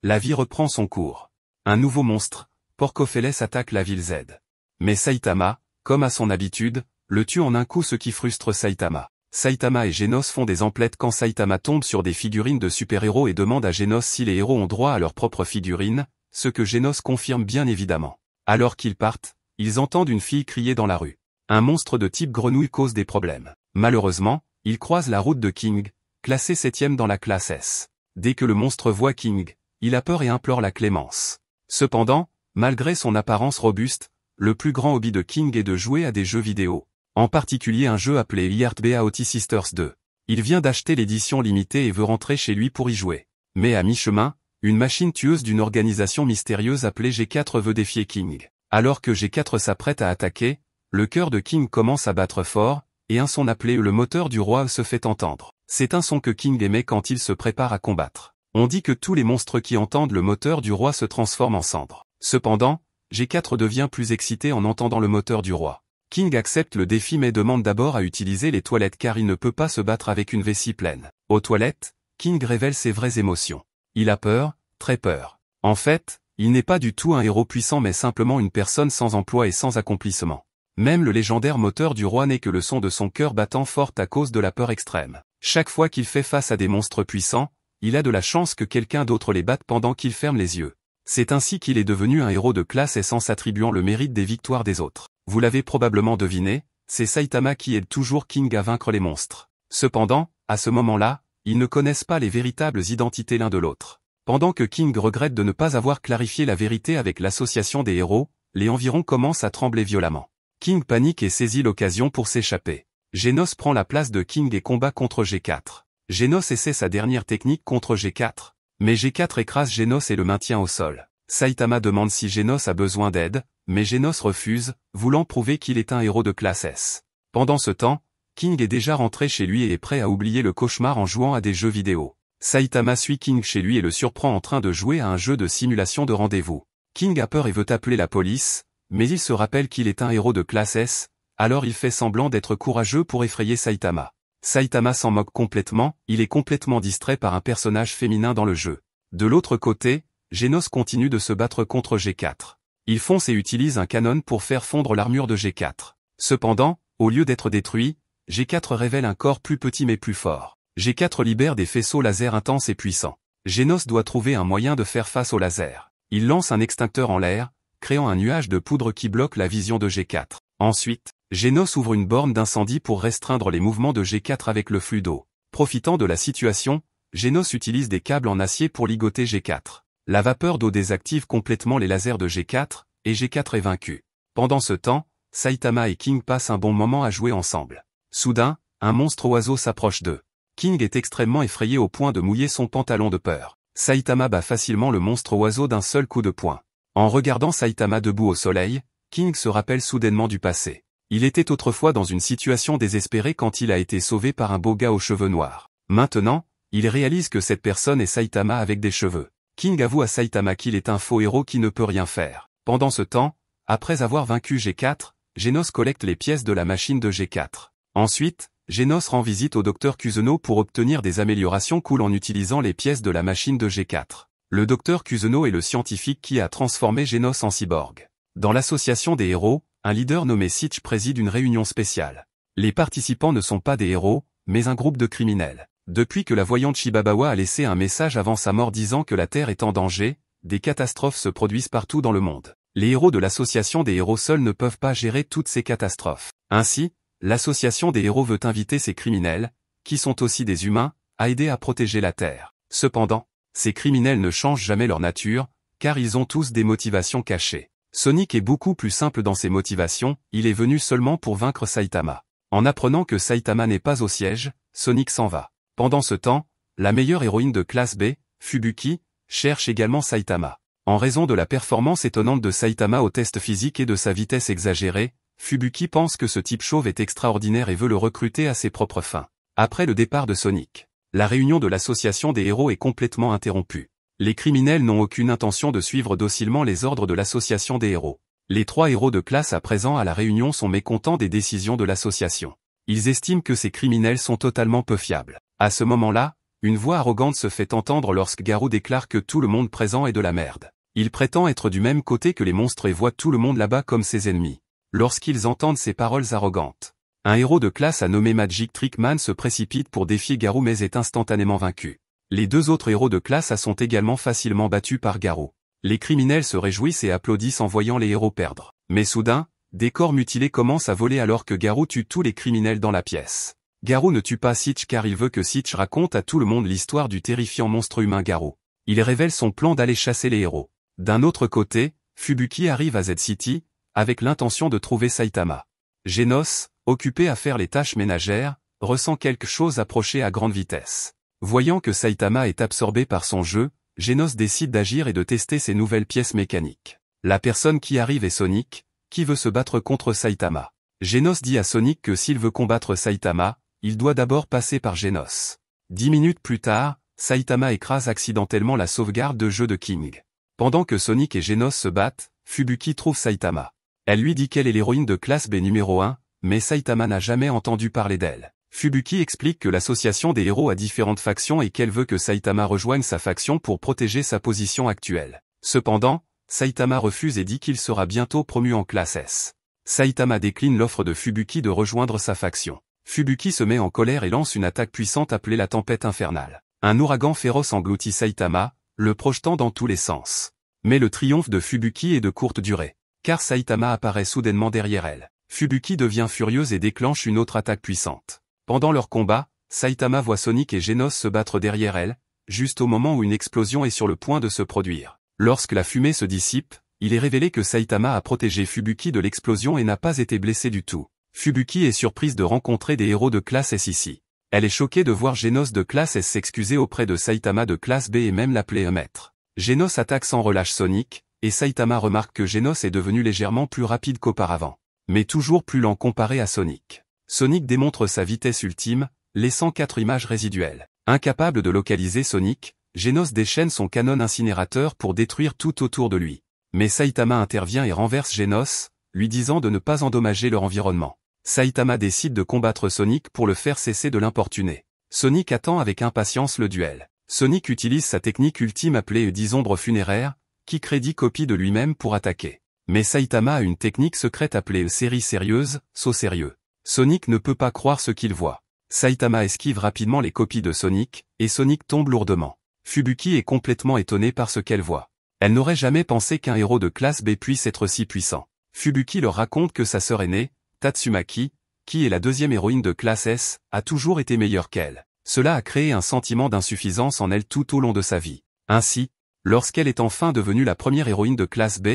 La vie reprend son cours. Un nouveau monstre, Porcophéles attaque la ville Z. Mais Saitama, comme à son habitude, le tue en un coup ce qui frustre Saitama. Saitama et Genos font des emplettes quand Saitama tombe sur des figurines de super-héros et demande à Genos si les héros ont droit à leurs propres figurines, ce que Genos confirme bien évidemment. Alors qu'ils partent, ils entendent une fille crier dans la rue. Un monstre de type grenouille cause des problèmes. Malheureusement, il croise la route de King, classé 7e dans la classe S. Dès que le monstre voit King, il a peur et implore la clémence. Cependant, malgré son apparence robuste, le plus grand hobby de King est de jouer à des jeux vidéo. En particulier un jeu appelé Heartbeat Beauty Sisters 2. Il vient d'acheter l'édition limitée et veut rentrer chez lui pour y jouer. Mais à mi-chemin, une machine tueuse d'une organisation mystérieuse appelée G4 veut défier King. Alors que G4 s'apprête à attaquer, le cœur de King commence à battre fort, et un son appelé le moteur du roi se fait entendre. C'est un son que King émet quand il se prépare à combattre. On dit que tous les monstres qui entendent le moteur du roi se transforment en cendres. Cependant, G4 devient plus excité en entendant le moteur du roi. King accepte le défi mais demande d'abord à utiliser les toilettes car il ne peut pas se battre avec une vessie pleine. Aux toilettes, King révèle ses vraies émotions. Il a peur, très peur. En fait, il n'est pas du tout un héros puissant mais simplement une personne sans emploi et sans accomplissement. Même le légendaire moteur du roi n'est que le son de son cœur battant fort à cause de la peur extrême. Chaque fois qu'il fait face à des monstres puissants, il a de la chance que quelqu'un d'autre les batte pendant qu'il ferme les yeux. C'est ainsi qu'il est devenu un héros de classe S en s'attribuant le mérite des victoires des autres. Vous l'avez probablement deviné, c'est Saitama qui aide toujours King à vaincre les monstres. Cependant, à ce moment-là, ils ne connaissent pas les véritables identités l'un de l'autre. Pendant que King regrette de ne pas avoir clarifié la vérité avec l'association des héros, les environs commencent à trembler violemment. King panique et saisit l'occasion pour s'échapper. Genos prend la place de King et combat contre G4. Genos essaie sa dernière technique contre G4, mais G4 écrase Genos et le maintient au sol. Saitama demande si Genos a besoin d'aide, mais Genos refuse, voulant prouver qu'il est un héros de classe S. Pendant ce temps, King est déjà rentré chez lui et est prêt à oublier le cauchemar en jouant à des jeux vidéo. Saitama suit King chez lui et le surprend en train de jouer à un jeu de simulation de rendez-vous. King a peur et veut appeler la police, mais il se rappelle qu'il est un héros de classe S, alors il fait semblant d'être courageux pour effrayer Saitama. Saitama s'en moque complètement, il est complètement distrait par un personnage féminin dans le jeu. De l'autre côté, Genos continue de se battre contre G4. Il fonce et utilise un canon pour faire fondre l'armure de G4. Cependant, au lieu d'être détruit, G4 révèle un corps plus petit mais plus fort. G4 libère des faisceaux laser intenses et puissants. Genos doit trouver un moyen de faire face au laser. Il lance un extincteur en l'air, créant un nuage de poudre qui bloque la vision de G4. Ensuite, Genos ouvre une borne d'incendie pour restreindre les mouvements de G4 avec le flux d'eau. Profitant de la situation, Genos utilise des câbles en acier pour ligoter G4. La vapeur d'eau désactive complètement les lasers de G4, et G4 est vaincu. Pendant ce temps, Saitama et King passent un bon moment à jouer ensemble. Soudain, un monstre oiseau s'approche d'eux. King est extrêmement effrayé au point de mouiller son pantalon de peur. Saitama bat facilement le monstre oiseau d'un seul coup de poing. En regardant Saitama debout au soleil, King se rappelle soudainement du passé. Il était autrefois dans une situation désespérée quand il a été sauvé par un beau gars aux cheveux noirs. Maintenant, il réalise que cette personne est Saitama avec des cheveux. King avoue à Saitama qu'il est un faux héros qui ne peut rien faire. Pendant ce temps, après avoir vaincu G4, Genos collecte les pièces de la machine de G4. Ensuite, Genos rend visite au Dr Kusuno pour obtenir des améliorations cool en utilisant les pièces de la machine de G4. Le Dr Kusuno est le scientifique qui a transformé Genos en cyborg. Dans l'association des héros, un leader nommé Sitch préside une réunion spéciale. Les participants ne sont pas des héros, mais un groupe de criminels. Depuis que la voyante Shibabawa a laissé un message avant sa mort disant que la Terre est en danger, des catastrophes se produisent partout dans le monde. Les héros de l'association des héros seuls ne peuvent pas gérer toutes ces catastrophes. Ainsi, l'association des héros veut inviter ces criminels, qui sont aussi des humains, à aider à protéger la Terre. Cependant, ces criminels ne changent jamais leur nature, car ils ont tous des motivations cachées. Sonic est beaucoup plus simple dans ses motivations, il est venu seulement pour vaincre Saitama. En apprenant que Saitama n'est pas au siège, Sonic s'en va. Pendant ce temps, la meilleure héroïne de classe B, Fubuki, cherche également Saitama. En raison de la performance étonnante de Saitama au test physique et de sa vitesse exagérée, Fubuki pense que ce type chauve est extraordinaire et veut le recruter à ses propres fins. Après le départ de Sonic, la réunion de l'association des héros est complètement interrompue. Les criminels n'ont aucune intention de suivre docilement les ordres de l'association des héros. Les 3 héros de classe à présent à la réunion sont mécontents des décisions de l'association. Ils estiment que ces criminels sont totalement peu fiables. À ce moment-là, une voix arrogante se fait entendre lorsque Garou déclare que tout le monde présent est de la merde. Il prétend être du même côté que les monstres et voit tout le monde là-bas comme ses ennemis. Lorsqu'ils entendent ces paroles arrogantes, un héros de classe nommé Magic Trickman se précipite pour défier Garou mais est instantanément vaincu. Les 2 autres héros de classe sont également facilement battus par Garou. Les criminels se réjouissent et applaudissent en voyant les héros perdre. Mais soudain, des corps mutilés commencent à voler alors que Garou tue tous les criminels dans la pièce. Garou ne tue pas Sitch car il veut que Sitch raconte à tout le monde l'histoire du terrifiant monstre humain Garou. Il révèle son plan d'aller chasser les héros. D'un autre côté, Fubuki arrive à Z-City, avec l'intention de trouver Saitama. Genos, occupé à faire les tâches ménagères, ressent quelque chose approcher à grande vitesse. Voyant que Saitama est absorbé par son jeu, Genos décide d'agir et de tester ses nouvelles pièces mécaniques. La personne qui arrive est Sonic, qui veut se battre contre Saitama. Genos dit à Sonic que s'il veut combattre Saitama, il doit d'abord passer par Genos. 10 minutes plus tard, Saitama écrase accidentellement la sauvegarde de jeu de King. Pendant que Sonic et Genos se battent, Fubuki trouve Saitama. Elle lui dit qu'elle est l'héroïne de classe B numéro 1, mais Saitama n'a jamais entendu parler d'elle. Fubuki explique que l'association des héros a différentes factions et qu'elle veut que Saitama rejoigne sa faction pour protéger sa position actuelle. Cependant, Saitama refuse et dit qu'il sera bientôt promu en classe S. Saitama décline l'offre de Fubuki de rejoindre sa faction. Fubuki se met en colère et lance une attaque puissante appelée la tempête infernale. Un ouragan féroce engloutit Saitama, le projetant dans tous les sens. Mais le triomphe de Fubuki est de courte durée, car Saitama apparaît soudainement derrière elle. Fubuki devient furieuse et déclenche une autre attaque puissante. Pendant leur combat, Saitama voit Sonic et Genos se battre derrière elle, juste au moment où une explosion est sur le point de se produire. Lorsque la fumée se dissipe, il est révélé que Saitama a protégé Fubuki de l'explosion et n'a pas été blessé du tout. Fubuki est surprise de rencontrer des héros de classe S ici. Elle est choquée de voir Genos de classe S s'excuser auprès de Saitama de classe B et même l'appeler un maître. Genos attaque sans relâche Sonic, et Saitama remarque que Genos est devenu légèrement plus rapide qu'auparavant, mais toujours plus lent comparé à Sonic. Sonic démontre sa vitesse ultime, laissant 4 images résiduelles. Incapable de localiser Sonic, Genos déchaîne son canon incinérateur pour détruire tout autour de lui. Mais Saitama intervient et renverse Genos, lui disant de ne pas endommager leur environnement. Saitama décide de combattre Sonic pour le faire cesser de l'importuner. Sonic attend avec impatience le duel. Sonic utilise sa technique ultime appelée 10 ombres funéraires, qui crée 10 copies de lui-même pour attaquer. Mais Saitama a une technique secrète appelée série sérieuse, saut sérieux. Sonic ne peut pas croire ce qu'il voit. Saitama esquive rapidement les copies de Sonic, et Sonic tombe lourdement. Fubuki est complètement étonnée par ce qu'elle voit. Elle n'aurait jamais pensé qu'un héros de classe B puisse être si puissant. Fubuki leur raconte que sa sœur aînée, Tatsumaki, qui est la deuxième héroïne de classe S, a toujours été meilleure qu'elle. Cela a créé un sentiment d'insuffisance en elle tout au long de sa vie. Ainsi, lorsqu'elle est enfin devenue la première héroïne de classe B,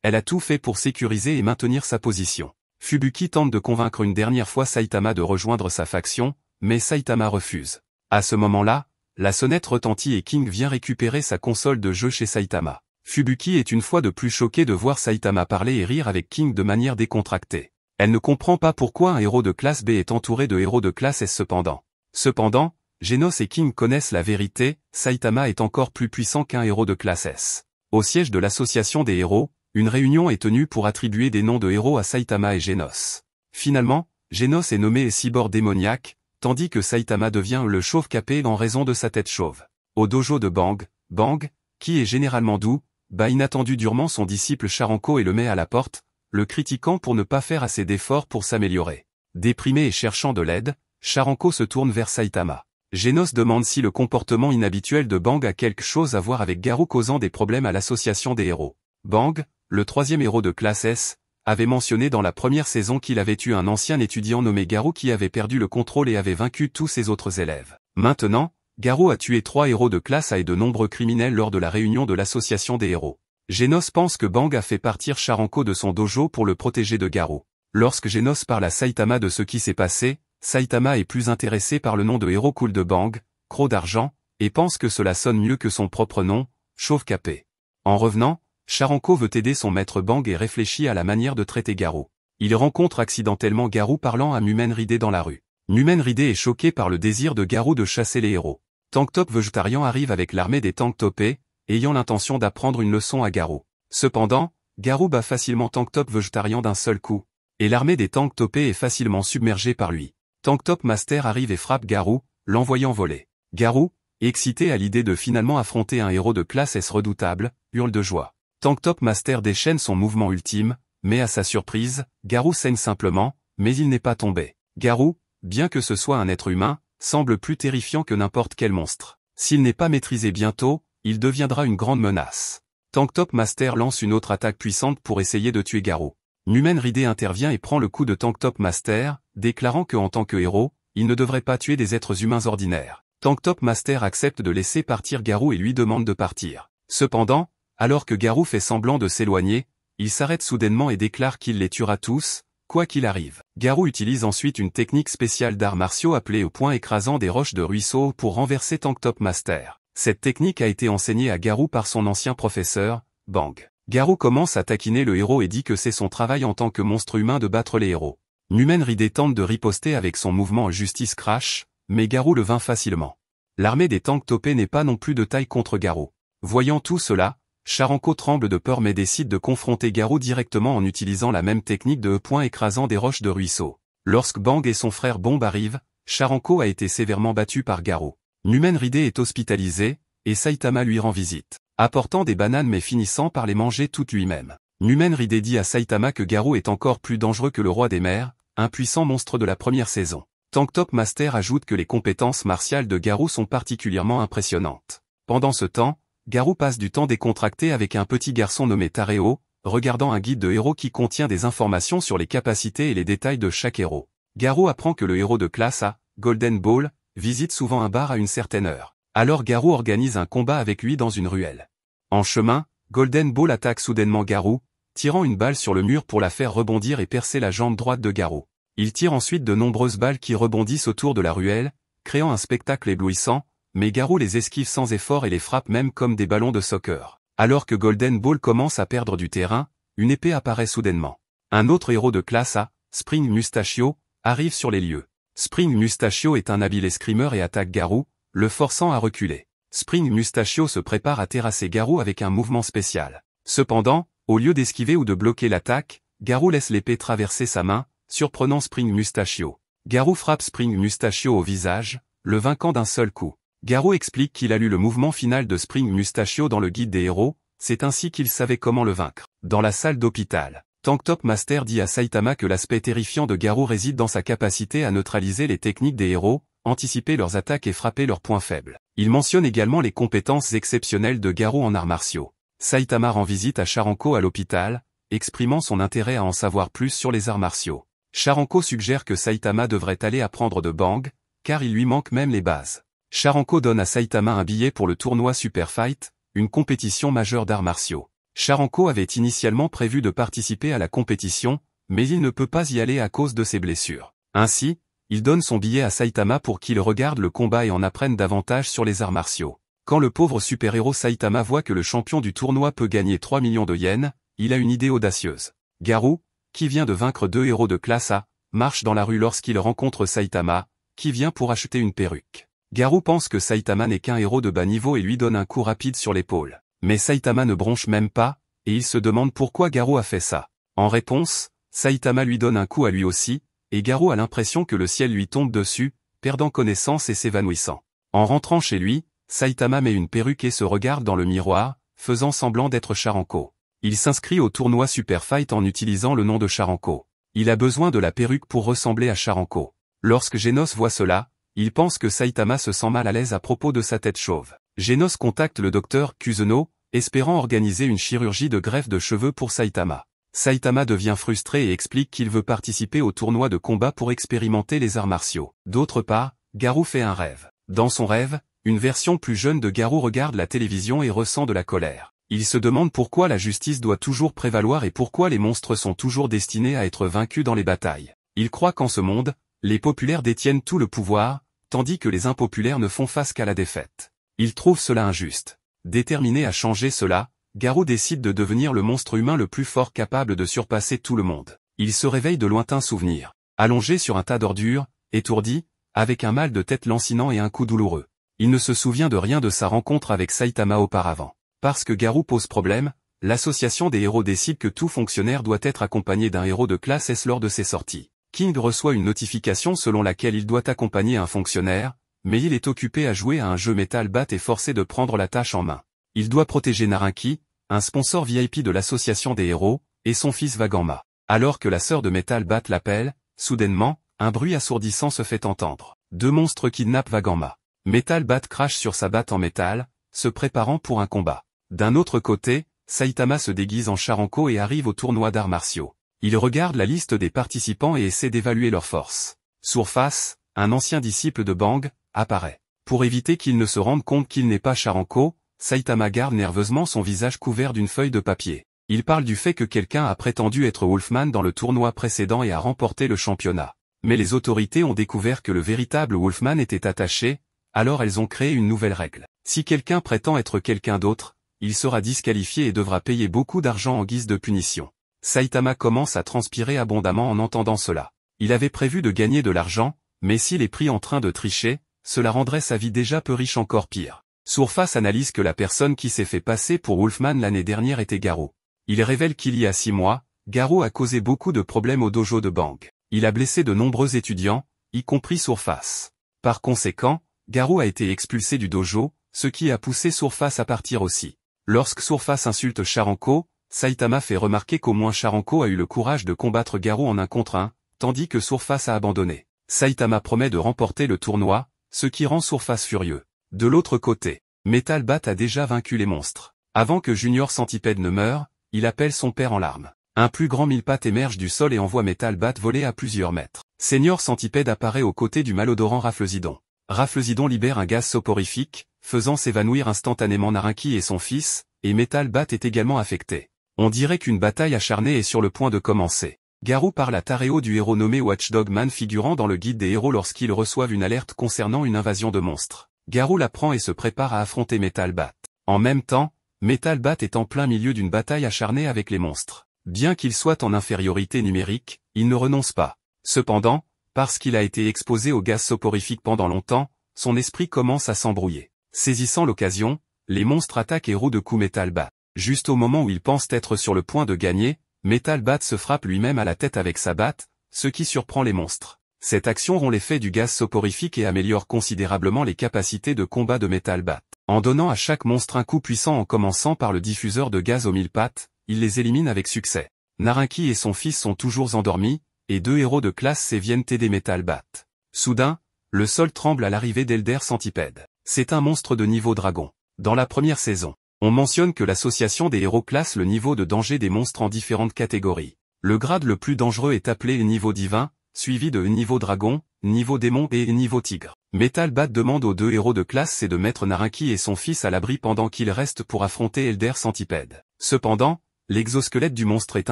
elle a tout fait pour sécuriser et maintenir sa position. Fubuki tente de convaincre une dernière fois Saitama de rejoindre sa faction, mais Saitama refuse. À ce moment-là, la sonnette retentit et King vient récupérer sa console de jeu chez Saitama. Fubuki est une fois de plus choquée de voir Saitama parler et rire avec King de manière décontractée. Elle ne comprend pas pourquoi un héros de classe B est entouré de héros de classe S cependant. Cependant, Genos et King connaissent la vérité, Saitama est encore plus puissant qu'un héros de classe S. Au siège de l'association des héros, une réunion est tenue pour attribuer des noms de héros à Saitama et Genos. Finalement, Genos est nommé cyborg démoniaque, tandis que Saitama devient le chauve capé en raison de sa tête chauve. Au dojo de Bang, Bang, qui est généralement doux, bat inattendu durement son disciple Charanko et le met à la porte, le critiquant pour ne pas faire assez d'efforts pour s'améliorer. Déprimé et cherchant de l'aide, Charanko se tourne vers Saitama. Genos demande si le comportement inhabituel de Bang a quelque chose à voir avec Garou causant des problèmes à l'association des héros. Bang, le troisième héros de classe S, avait mentionné dans la première saison qu'il avait eu un ancien étudiant nommé Garou qui avait perdu le contrôle et avait vaincu tous ses autres élèves. Maintenant, Garou a tué 3 héros de classe A et de nombreux criminels lors de la réunion de l'association des héros. Genos pense que Bang a fait partir Charanko de son dojo pour le protéger de Garou. Lorsque Genos parle à Saitama de ce qui s'est passé, Saitama est plus intéressé par le nom de héros cool de Bang, Croc d'argent, et pense que cela sonne mieux que son propre nom, Chauve capé. En revenant, Charanko veut aider son maître Bang et réfléchit à la manière de traiter Garou. Il rencontre accidentellement Garou parlant à Mumen Ridé dans la rue. Mumen Ridé est choqué par le désir de Garou de chasser les héros. Tanktop Végétarien arrive avec l'armée des Tanktopés, ayant l'intention d'apprendre une leçon à Garou. Cependant, Garou bat facilement Tanktop Végétarien d'un seul coup, et l'armée des Tanktopés est facilement submergée par lui. Tanktop Master arrive et frappe Garou, l'envoyant voler. Garou, excité à l'idée de finalement affronter un héros de classe S redoutable, hurle de joie. Tanktop Master déchaîne son mouvement ultime, mais à sa surprise, Garou saigne simplement, mais il n'est pas tombé. Garou, bien que ce soit un être humain, semble plus terrifiant que n'importe quel monstre. S'il n'est pas maîtrisé bientôt, il deviendra une grande menace. Tanktop Master lance une autre attaque puissante pour essayer de tuer Garou. Mumen Ridé intervient et prend le coup de Tank Top Master, déclarant que en tant que héros, il ne devrait pas tuer des êtres humains ordinaires. Tank Top Master accepte de laisser partir Garou et lui demande de partir. Cependant, alors que Garou fait semblant de s'éloigner, il s'arrête soudainement et déclare qu'il les tuera tous, quoi qu'il arrive. Garou utilise ensuite une technique spéciale d'arts martiaux appelée au point écrasant des roches de ruisseau pour renverser Tank Top Master. Cette technique a été enseignée à Garou par son ancien professeur, Bang. Garou commence à taquiner le héros et dit que c'est son travail en tant que monstre humain de battre les héros. Mumen Ridé tente de riposter avec son mouvement Justice Crash, mais Garou le vainc facilement. L'armée des tanks topés n'est pas non plus de taille contre Garou. Voyant tout cela, Charanko tremble de peur mais décide de confronter Garou directement en utilisant la même technique de point écrasant des roches de ruisseau. Lorsque Bang et son frère Bomb arrivent, Charanko a été sévèrement battu par Garou. Mumen Ridé est hospitalisé, et Saitama lui rend visite, apportant des bananes mais finissant par les manger toutes lui-même. Mumen Ridé dit à Saitama que Garou est encore plus dangereux que le roi des mers, un puissant monstre de la première saison. Tank Top Master ajoute que les compétences martiales de Garou sont particulièrement impressionnantes. Pendant ce temps, Garou passe du temps décontracté avec un petit garçon nommé Tareo, regardant un guide de héros qui contient des informations sur les capacités et les détails de chaque héros. Garou apprend que le héros de classe A, Golden Ball, visite souvent un bar à une certaine heure. Alors Garou organise un combat avec lui dans une ruelle. En chemin, Golden Ball attaque soudainement Garou, tirant une balle sur le mur pour la faire rebondir et percer la jambe droite de Garou. Il tire ensuite de nombreuses balles qui rebondissent autour de la ruelle, créant un spectacle éblouissant, mais Garou les esquive sans effort et les frappe même comme des ballons de soccer. Alors que Golden Ball commence à perdre du terrain, une épée apparaît soudainement. Un autre héros de classe A, Spring Mustachio, arrive sur les lieux. Spring Mustachio est un habile escrimeur et attaque Garou, le forçant à reculer. Spring Mustachio se prépare à terrasser Garou avec un mouvement spécial. Cependant, au lieu d'esquiver ou de bloquer l'attaque, Garou laisse l'épée traverser sa main, surprenant Spring Mustachio. Garou frappe Spring Mustachio au visage, le vainquant d'un seul coup. Garou explique qu'il a lu le mouvement final de Spring Mustachio dans le guide des héros, c'est ainsi qu'il savait comment le vaincre. Dans la salle d'hôpital, Tank Top Master dit à Saitama que l'aspect terrifiant de Garou réside dans sa capacité à neutraliser les techniques des héros, anticiper leurs attaques et frapper leurs points faibles. Il mentionne également les compétences exceptionnelles de Garou en arts martiaux. Saitama rend visite à Charanko à l'hôpital, exprimant son intérêt à en savoir plus sur les arts martiaux. Charanko suggère que Saitama devrait aller apprendre de Bang, car il lui manque même les bases. Charanko donne à Saitama un billet pour le tournoi Super Fight, une compétition majeure d'arts martiaux. Charanko avait initialement prévu de participer à la compétition, mais il ne peut pas y aller à cause de ses blessures. Ainsi, il donne son billet à Saitama pour qu'il regarde le combat et en apprenne davantage sur les arts martiaux. Quand le pauvre super-héros Saitama voit que le champion du tournoi peut gagner 3 millions de yens, il a une idée audacieuse. Garou, qui vient de vaincre 2 héros de classe A, marche dans la rue lorsqu'il rencontre Saitama, qui vient pour acheter une perruque. Garou pense que Saitama n'est qu'un héros de bas niveau et lui donne un coup rapide sur l'épaule. Mais Saitama ne bronche même pas, et il se demande pourquoi Garou a fait ça. En réponse, Saitama lui donne un coup à lui aussi, et Garou a l'impression que le ciel lui tombe dessus, perdant connaissance et s'évanouissant. En rentrant chez lui, Saitama met une perruque et se regarde dans le miroir, faisant semblant d'être Charanko. Il s'inscrit au tournoi Super Fight en utilisant le nom de Charanko. Il a besoin de la perruque pour ressembler à Charanko. Lorsque Genos voit cela, il pense que Saitama se sent mal à l'aise à propos de sa tête chauve. Genos contacte le docteur Kuzuno, espérant organiser une chirurgie de greffe de cheveux pour Saitama. Saitama devient frustré et explique qu'il veut participer au tournoi de combat pour expérimenter les arts martiaux. D'autre part, Garou fait un rêve. Dans son rêve, une version plus jeune de Garou regarde la télévision et ressent de la colère. Il se demande pourquoi la justice doit toujours prévaloir et pourquoi les monstres sont toujours destinés à être vaincus dans les batailles. Il croit qu'en ce monde, les populaires détiennent tout le pouvoir, tandis que les impopulaires ne font face qu'à la défaite. Il trouve cela injuste. Déterminé à changer cela, Garou décide de devenir le monstre humain le plus fort capable de surpasser tout le monde. Il se réveille de lointains souvenirs. Allongé sur un tas d'ordures, étourdi, avec un mal de tête lancinant et un coup douloureux. Il ne se souvient de rien de sa rencontre avec Saitama auparavant. Parce que Garou pose problème, l'association des héros décide que tout fonctionnaire doit être accompagné d'un héros de classe S lors de ses sorties. King reçoit une notification selon laquelle il doit accompagner un fonctionnaire, mais il est occupé à jouer à un jeu Metal Bat et forcé de prendre la tâche en main. Il doit protéger Narinki, un sponsor VIP de l'association des héros, et son fils Vaganma. Alors que la sœur de Metal Bat l'appelle, soudainement, un bruit assourdissant se fait entendre. 2 monstres kidnappent Vaganma. Metal Bat crache sur sa batte en métal, se préparant pour un combat. D'un autre côté, Saitama se déguise en Charanko et arrive au tournoi d'arts martiaux. Il regarde la liste des participants et essaie d'évaluer leurs forces. Surface, un ancien disciple de Bang, apparaît. Pour éviter qu'il ne se rende compte qu'il n'est pas Sharanko, Saitama garde nerveusement son visage couvert d'une feuille de papier. Il parle du fait que quelqu'un a prétendu être Wolfman dans le tournoi précédent et a remporté le championnat. Mais les autorités ont découvert que le véritable Wolfman était attaché, alors elles ont créé une nouvelle règle. Si quelqu'un prétend être quelqu'un d'autre, il sera disqualifié et devra payer beaucoup d'argent en guise de punition. Saitama commence à transpirer abondamment en entendant cela. Il avait prévu de gagner de l'argent, mais s'il est pris en train de tricher, cela rendrait sa vie déjà peu riche encore pire. Surface analyse que la personne qui s'est fait passer pour Wolfman l'année dernière était Garou. Il révèle qu'il y a 6 mois, Garou a causé beaucoup de problèmes au dojo de Bang. Il a blessé de nombreux étudiants, y compris Surface. Par conséquent, Garou a été expulsé du dojo, ce qui a poussé Surface à partir aussi. Lorsque Surface insulte Sharanko, Saitama fait remarquer qu'au moins Sharanko a eu le courage de combattre Garou en 1 contre 1, tandis que Surface a abandonné. Saitama promet de remporter le tournoi, ce qui rend Surface furieux. De l'autre côté, Metal Bat a déjà vaincu les monstres. Avant que Junior Centipede ne meure, il appelle son père en larmes. Un plus grand mille-pattes émerge du sol et envoie Metal Bat voler à plusieurs mètres. Senior Centipede apparaît aux côtés du malodorant Raflezidon. Raflezidon libère un gaz soporifique, faisant s'évanouir instantanément Narinki et son fils, et Metal Bat est également affecté. On dirait qu'une bataille acharnée est sur le point de commencer. Garou parle à Tareo du héros nommé Watchdog Man figurant dans le guide des héros lorsqu'ils reçoivent une alerte concernant une invasion de monstres. Garou l'apprend et se prépare à affronter Metal Bat. En même temps, Metal Bat est en plein milieu d'une bataille acharnée avec les monstres. Bien qu'il soit en infériorité numérique, il ne renonce pas. Cependant, parce qu'il a été exposé au gaz soporifique pendant longtemps, son esprit commence à s'embrouiller. Saisissant l'occasion, les monstres attaquent et rouent de coups Metal Bat. Juste au moment où il pense être sur le point de gagner, Metal Bat se frappe lui-même à la tête avec sa batte, ce qui surprend les monstres. Cette action rompt l'effet du gaz soporifique et améliore considérablement les capacités de combat de Metal Bat. En donnant à chaque monstre un coup puissant en commençant par le diffuseur de gaz aux 1000 pattes, il les élimine avec succès. Narinki et son fils sont toujours endormis, et 2 héros de classe C viennent aider Metal Bat. Soudain, le sol tremble à l'arrivée d'Elder Centipede. C'est un monstre de niveau dragon. Dans la première saison, on mentionne que l'association des héros classe le niveau de danger des monstres en différentes catégories. Le grade le plus dangereux est appelé niveau divin, suivi de niveau dragon, niveau démon et niveau tigre. Metal Bat demande aux 2 héros de classe C de mettre Narinki et son fils à l'abri pendant qu'ils restent pour affronter Elder Centipede. Cependant, l'exosquelette du monstre est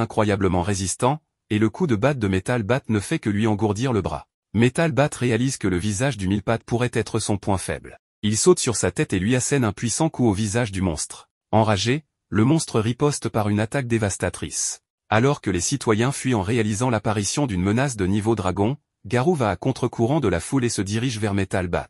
incroyablement résistant, et le coup de batte de Metal Bat ne fait que lui engourdir le bras. Metal Bat réalise que le visage du mille-pattes pourrait être son point faible. Il saute sur sa tête et lui assène un puissant coup au visage du monstre. Enragé, le monstre riposte par une attaque dévastatrice. Alors que les citoyens fuient en réalisant l'apparition d'une menace de niveau dragon, Garou va à contre-courant de la foule et se dirige vers Metal Bat.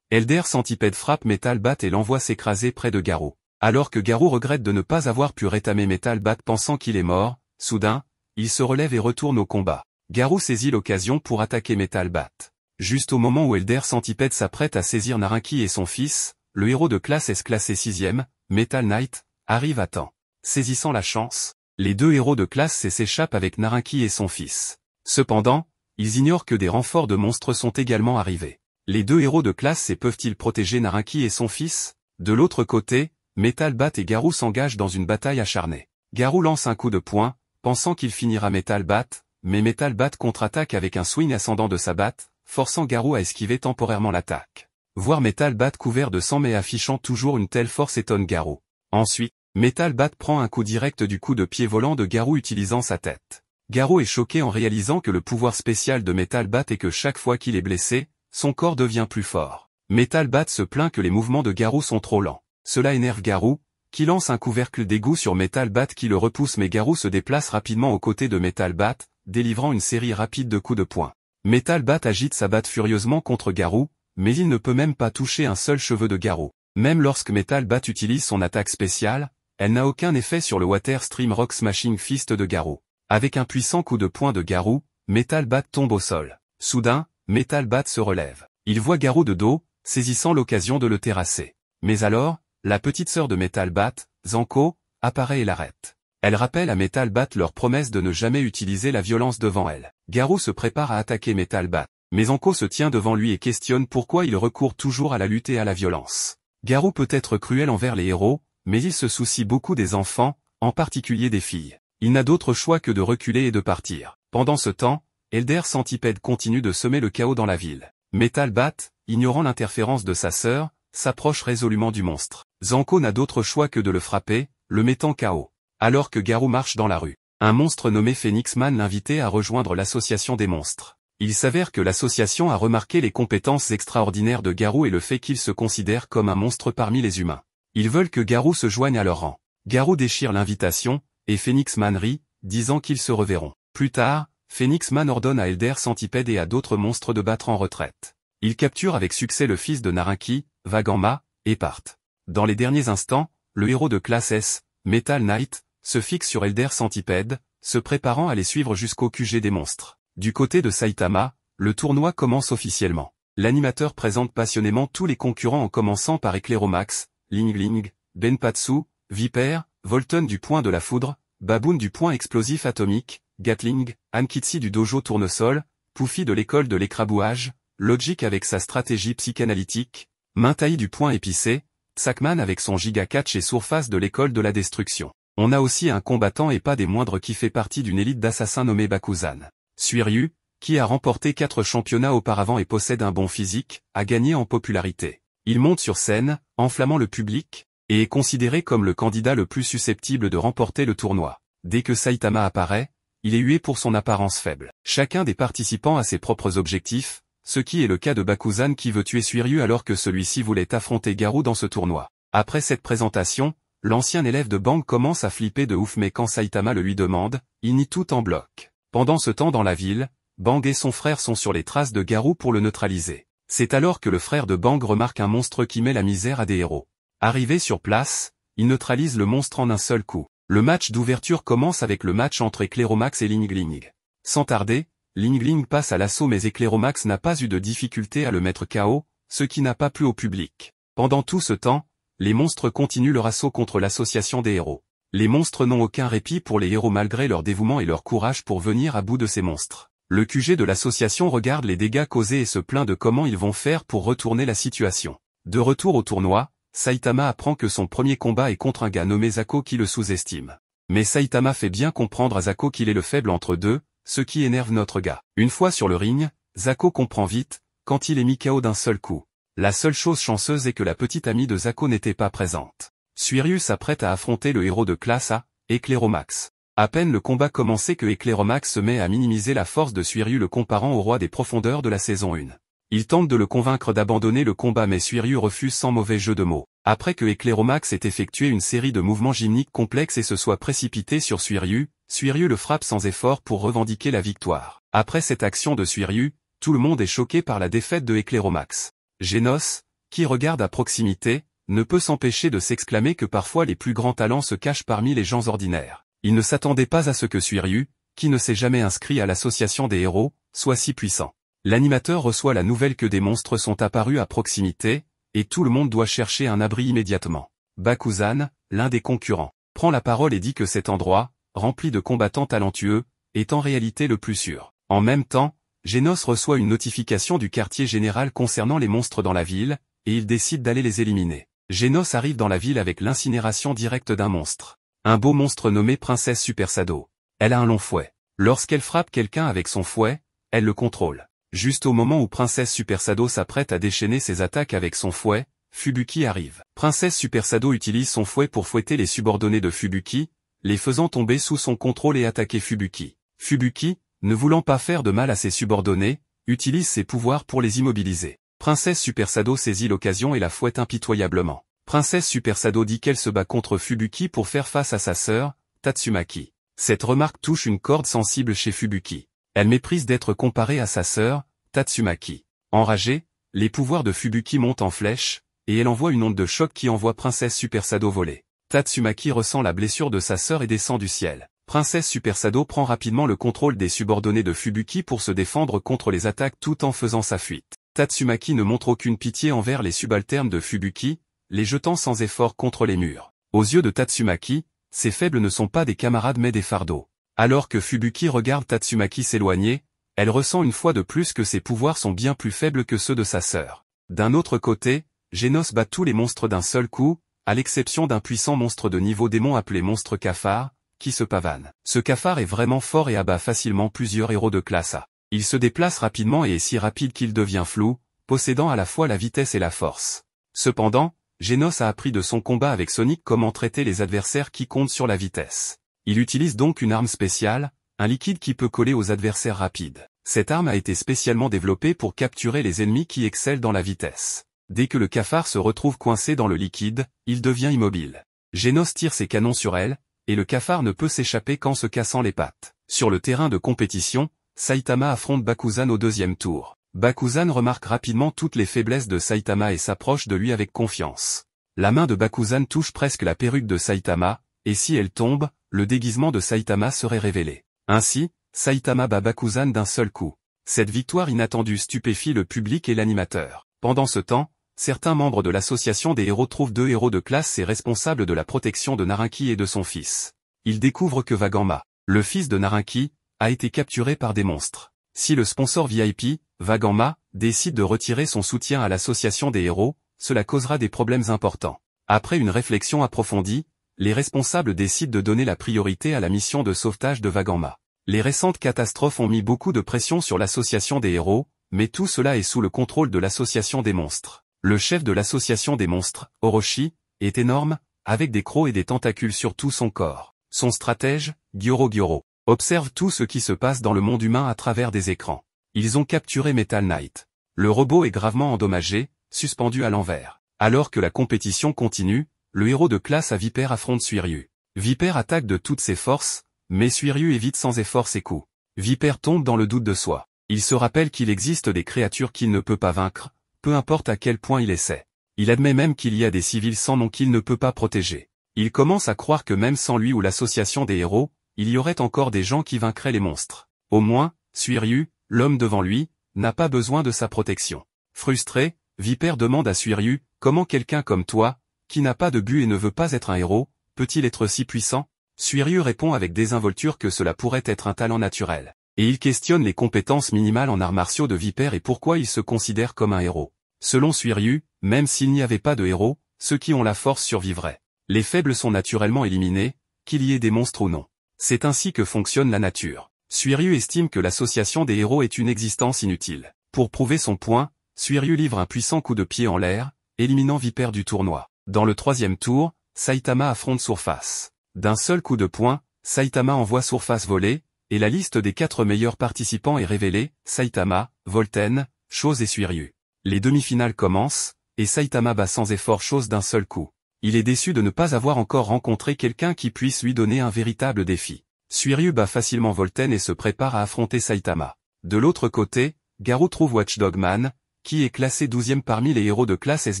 Elder Centipede frappe Metal Bat et l'envoie s'écraser près de Garou. Alors que Garou regrette de ne pas avoir pu rétamer Metal Bat pensant qu'il est mort, soudain, il se relève et retourne au combat. Garou saisit l'occasion pour attaquer Metal Bat. Juste au moment où Elder Centipede s'apprête à saisir Narinki et son fils, le héros de classe S classé 6ème, Metal Knight, arrive à temps. Saisissant la chance, les 2 héros de classe C s'échappent avec Narinki et son fils. Cependant, ils ignorent que des renforts de monstres sont également arrivés. Les 2 héros de classe C peuvent-ils protéger Narinki et son fils? De l'autre côté, Metal Bat et Garou s'engagent dans une bataille acharnée. Garou lance un coup de poing, pensant qu'il finira Metal Bat, mais Metal Bat contre-attaque avec un swing ascendant de sa batte, forçant Garou à esquiver temporairement l'attaque. Voir Metal Bat couvert de sang mais affichant toujours une telle force étonne Garou. Ensuite, Metal Bat prend un coup direct du coup de pied volant de Garou utilisant sa tête. Garou est choqué en réalisant que le pouvoir spécial de Metal Bat est que chaque fois qu'il est blessé, son corps devient plus fort. Metal Bat se plaint que les mouvements de Garou sont trop lents. Cela énerve Garou, qui lance un couvercle d'égout sur Metal Bat qui le repousse mais Garou se déplace rapidement aux côtés de Metal Bat, délivrant une série rapide de coups de poing. Metal Bat agite sa batte furieusement contre Garou, mais il ne peut même pas toucher un seul cheveu de Garou. Même lorsque Metal Bat utilise son attaque spéciale, elle n'a aucun effet sur le Water Stream Rock Smashing Fist de Garou. Avec un puissant coup de poing de Garou, Metal Bat tombe au sol. Soudain, Metal Bat se relève. Il voit Garou de dos, saisissant l'occasion de le terrasser. Mais alors, la petite sœur de Metal Bat, Zanko, apparaît et l'arrête. Elle rappelle à Metal Bat leur promesse de ne jamais utiliser la violence devant elle. Garou se prépare à attaquer Metal Bat, mais Zanko se tient devant lui et questionne pourquoi il recourt toujours à la lutte et à la violence. Garou peut être cruel envers les héros, mais il se soucie beaucoup des enfants, en particulier des filles. Il n'a d'autre choix que de reculer et de partir. Pendant ce temps, Elder Centipede continue de semer le chaos dans la ville. Metal Bat, ignorant l'interférence de sa sœur, s'approche résolument du monstre. Zanko n'a d'autre choix que de le frapper, le mettant KO. Alors que Garou marche dans la rue, un monstre nommé Phoenix Man l'invitait à rejoindre l'association des monstres. Il s'avère que l'association a remarqué les compétences extraordinaires de Garou et le fait qu'il se considère comme un monstre parmi les humains. Ils veulent que Garou se joigne à leur rang. Garou déchire l'invitation, et Phoenix Man rit, disant qu'ils se reverront. Plus tard, Phoenix Man ordonne à Elder Centipede et à d'autres monstres de battre en retraite. Il capture avec succès le fils de Narinki, Vaganma, et partent. Dans les derniers instants, le héros de classe S, Metal Knight, se fixe sur Elder Centipede, se préparant à les suivre jusqu'au QG des monstres. Du côté de Saitama, le tournoi commence officiellement. L'animateur présente passionnément tous les concurrents en commençant par Eclairomax, Ling Ling, Benpatsu, Viper, Volton du point de la foudre, Baboon du point explosif atomique, Gatling, Ankitsi du dojo tournesol, Poufy de l'école de l'écrabouage, Logic avec sa stratégie psychanalytique, Mintai du point épicé, Sakman avec son giga catch et Surface de l'école de la destruction. On a aussi un combattant et pas des moindres qui fait partie d'une élite d'assassins nommée Bakuzan. Suiryu, qui a remporté 4 championnats auparavant et possède un bon physique, a gagné en popularité. Il monte sur scène, enflammant le public, et est considéré comme le candidat le plus susceptible de remporter le tournoi. Dès que Saitama apparaît, il est hué pour son apparence faible. Chacun des participants a ses propres objectifs, ce qui est le cas de Bakuzan qui veut tuer Suiryu alors que celui-ci voulait affronter Garou dans ce tournoi. Après cette présentation, l'ancien élève de Bang commence à flipper de ouf mais quand Saitama le lui demande, il nie tout en bloc. Pendant ce temps dans la ville, Bang et son frère sont sur les traces de Garou pour le neutraliser. C'est alors que le frère de Bang remarque un monstre qui met la misère à des héros. Arrivé sur place, il neutralise le monstre en un seul coup. Le match d'ouverture commence avec le match entre Eclairomax et Ling Ling. Sans tarder, Ling Ling passe à l'assaut mais Eclairomax n'a pas eu de difficulté à le mettre KO, ce qui n'a pas plu au public. Pendant tout ce temps, les monstres continuent leur assaut contre l'association des héros. Les monstres n'ont aucun répit pour les héros malgré leur dévouement et leur courage pour venir à bout de ces monstres. Le QG de l'association regarde les dégâts causés et se plaint de comment ils vont faire pour retourner la situation. De retour au tournoi, Saitama apprend que son premier combat est contre un gars nommé Zako qui le sous-estime. Mais Saitama fait bien comprendre à Zako qu'il est le faible entre deux, ce qui énerve notre gars. Une fois sur le ring, Zako comprend vite, quand il est mis KO d'un seul coup. La seule chose chanceuse est que la petite amie de Zako n'était pas présente. Suiryu s'apprête à affronter le héros de classe A, Eclairomax. À peine le combat commencé que Eclairomax se met à minimiser la force de Suiryu le comparant au roi des profondeurs de la saison 1. Il tente de le convaincre d'abandonner le combat mais Suiryu refuse sans mauvais jeu de mots. Après que Eclairomax ait effectué une série de mouvements gymniques complexes et se soit précipité sur Suiryu, Suiryu le frappe sans effort pour revendiquer la victoire. Après cette action de Suiryu, tout le monde est choqué par la défaite de Eclairomax. Genos, qui regarde à proximité, ne peut s'empêcher de s'exclamer que parfois les plus grands talents se cachent parmi les gens ordinaires. Il ne s'attendait pas à ce que Suiryu, qui ne s'est jamais inscrit à l'association des héros, soit si puissant. L'animateur reçoit la nouvelle que des monstres sont apparus à proximité, et tout le monde doit chercher un abri immédiatement. Bakuzan, l'un des concurrents, prend la parole et dit que cet endroit, rempli de combattants talentueux, est en réalité le plus sûr. En même temps, Genos reçoit une notification du quartier général concernant les monstres dans la ville, et il décide d'aller les éliminer. Genos arrive dans la ville avec l'incinération directe d'un monstre. Un beau monstre nommé Princesse Super Sado. Elle a un long fouet. Lorsqu'elle frappe quelqu'un avec son fouet, elle le contrôle. Juste au moment où Princesse Super Sado s'apprête à déchaîner ses attaques avec son fouet, Fubuki arrive. Princesse Super Sado utilise son fouet pour fouetter les subordonnés de Fubuki, les faisant tomber sous son contrôle et attaquer Fubuki. Fubuki, ne voulant pas faire de mal à ses subordonnés, utilise ses pouvoirs pour les immobiliser. Princesse Super Sado saisit l'occasion et la fouette impitoyablement. Princesse Super Sado dit qu'elle se bat contre Fubuki pour faire face à sa sœur, Tatsumaki. Cette remarque touche une corde sensible chez Fubuki. Elle méprise d'être comparée à sa sœur, Tatsumaki. Enragée, les pouvoirs de Fubuki montent en flèche, et elle envoie une onde de choc qui envoie Princesse Super Sado voler. Tatsumaki ressent la blessure de sa sœur et descend du ciel. Princesse Super Sado prend rapidement le contrôle des subordonnés de Fubuki pour se défendre contre les attaques tout en faisant sa fuite. Tatsumaki ne montre aucune pitié envers les subalternes de Fubuki, les jetant sans effort contre les murs. Aux yeux de Tatsumaki, ces faibles ne sont pas des camarades mais des fardeaux. Alors que Fubuki regarde Tatsumaki s'éloigner, elle ressent une fois de plus que ses pouvoirs sont bien plus faibles que ceux de sa sœur. D'un autre côté, Genos bat tous les monstres d'un seul coup, à l'exception d'un puissant monstre de niveau démon appelé monstre cafard, qui se pavane. Ce cafard est vraiment fort et abat facilement plusieurs héros de classe A. Il se déplace rapidement et est si rapide qu'il devient flou, possédant à la fois la vitesse et la force. Cependant, Genos a appris de son combat avec Sonic comment traiter les adversaires qui comptent sur la vitesse. Il utilise donc une arme spéciale, un liquide qui peut coller aux adversaires rapides. Cette arme a été spécialement développée pour capturer les ennemis qui excellent dans la vitesse. Dès que le cafard se retrouve coincé dans le liquide, il devient immobile. Genos tire ses canons sur elle, et le cafard ne peut s'échapper qu'en se cassant les pattes. Sur le terrain de compétition, Saitama affronte Bakuzan au deuxième tour. Bakuzan remarque rapidement toutes les faiblesses de Saitama et s'approche de lui avec confiance. La main de Bakuzan touche presque la perruque de Saitama, et si elle tombe, le déguisement de Saitama serait révélé. Ainsi, Saitama bat Bakuzan d'un seul coup. Cette victoire inattendue stupéfie le public et l'animateur. Pendant ce temps, certains membres de l'association des héros trouvent deux héros de classe et responsables de la protection de Narinki et de son fils. Ils découvrent que Vaganma, le fils de Narinki, a été capturé par des monstres. Si le sponsor VIP, Vaganma, décide de retirer son soutien à l'association des héros, cela causera des problèmes importants. Après une réflexion approfondie, les responsables décident de donner la priorité à la mission de sauvetage de Vaganma. Les récentes catastrophes ont mis beaucoup de pression sur l'association des héros, mais tout cela est sous le contrôle de l'association des monstres. Le chef de l'association des monstres, Orochi, est énorme, avec des crocs et des tentacules sur tout son corps. Son stratège, Gyoro, observe tout ce qui se passe dans le monde humain à travers des écrans. Ils ont capturé Metal Knight. Le robot est gravement endommagé, suspendu à l'envers. Alors que la compétition continue, le héros de classe à Viper affronte Suiryu. Viper attaque de toutes ses forces, mais Suiryu évite sans effort ses coups. Viper tombe dans le doute de soi. Il se rappelle qu'il existe des créatures qu'il ne peut pas vaincre, peu importe à quel point il essaie. Il admet même qu'il y a des civils sans nom qu'il ne peut pas protéger. Il commence à croire que même sans lui ou l'association des héros, il y aurait encore des gens qui vaincraient les monstres. Au moins, Suiryu, l'homme devant lui, n'a pas besoin de sa protection. Frustré, Viper demande à Suiryu, comment quelqu'un comme toi, qui n'a pas de but et ne veut pas être un héros, peut-il être si puissant? Suiryu répond avec désinvolture que cela pourrait être un talent naturel. Et il questionne les compétences minimales en arts martiaux de Viper et pourquoi il se considère comme un héros. Selon Suiryu, même s'il n'y avait pas de héros, ceux qui ont la force survivraient. Les faibles sont naturellement éliminés, qu'il y ait des monstres ou non. C'est ainsi que fonctionne la nature. Suiryu estime que l'association des héros est une existence inutile. Pour prouver son point, Suiryu livre un puissant coup de pied en l'air, éliminant Viper du tournoi. Dans le troisième tour, Saitama affronte Surface. D'un seul coup de poing, Saitama envoie Surface voler, et la liste des 4 meilleurs participants est révélée, Saitama, Volten, Chose et Suiryu. Les demi-finales commencent, et Saitama bat sans effort Chose d'un seul coup. Il est déçu de ne pas avoir encore rencontré quelqu'un qui puisse lui donner un véritable défi. Suiryu bat facilement Volten et se prépare à affronter Saitama. De l'autre côté, Garou trouve Watchdog Man, qui est classé 12e parmi les héros de classe S.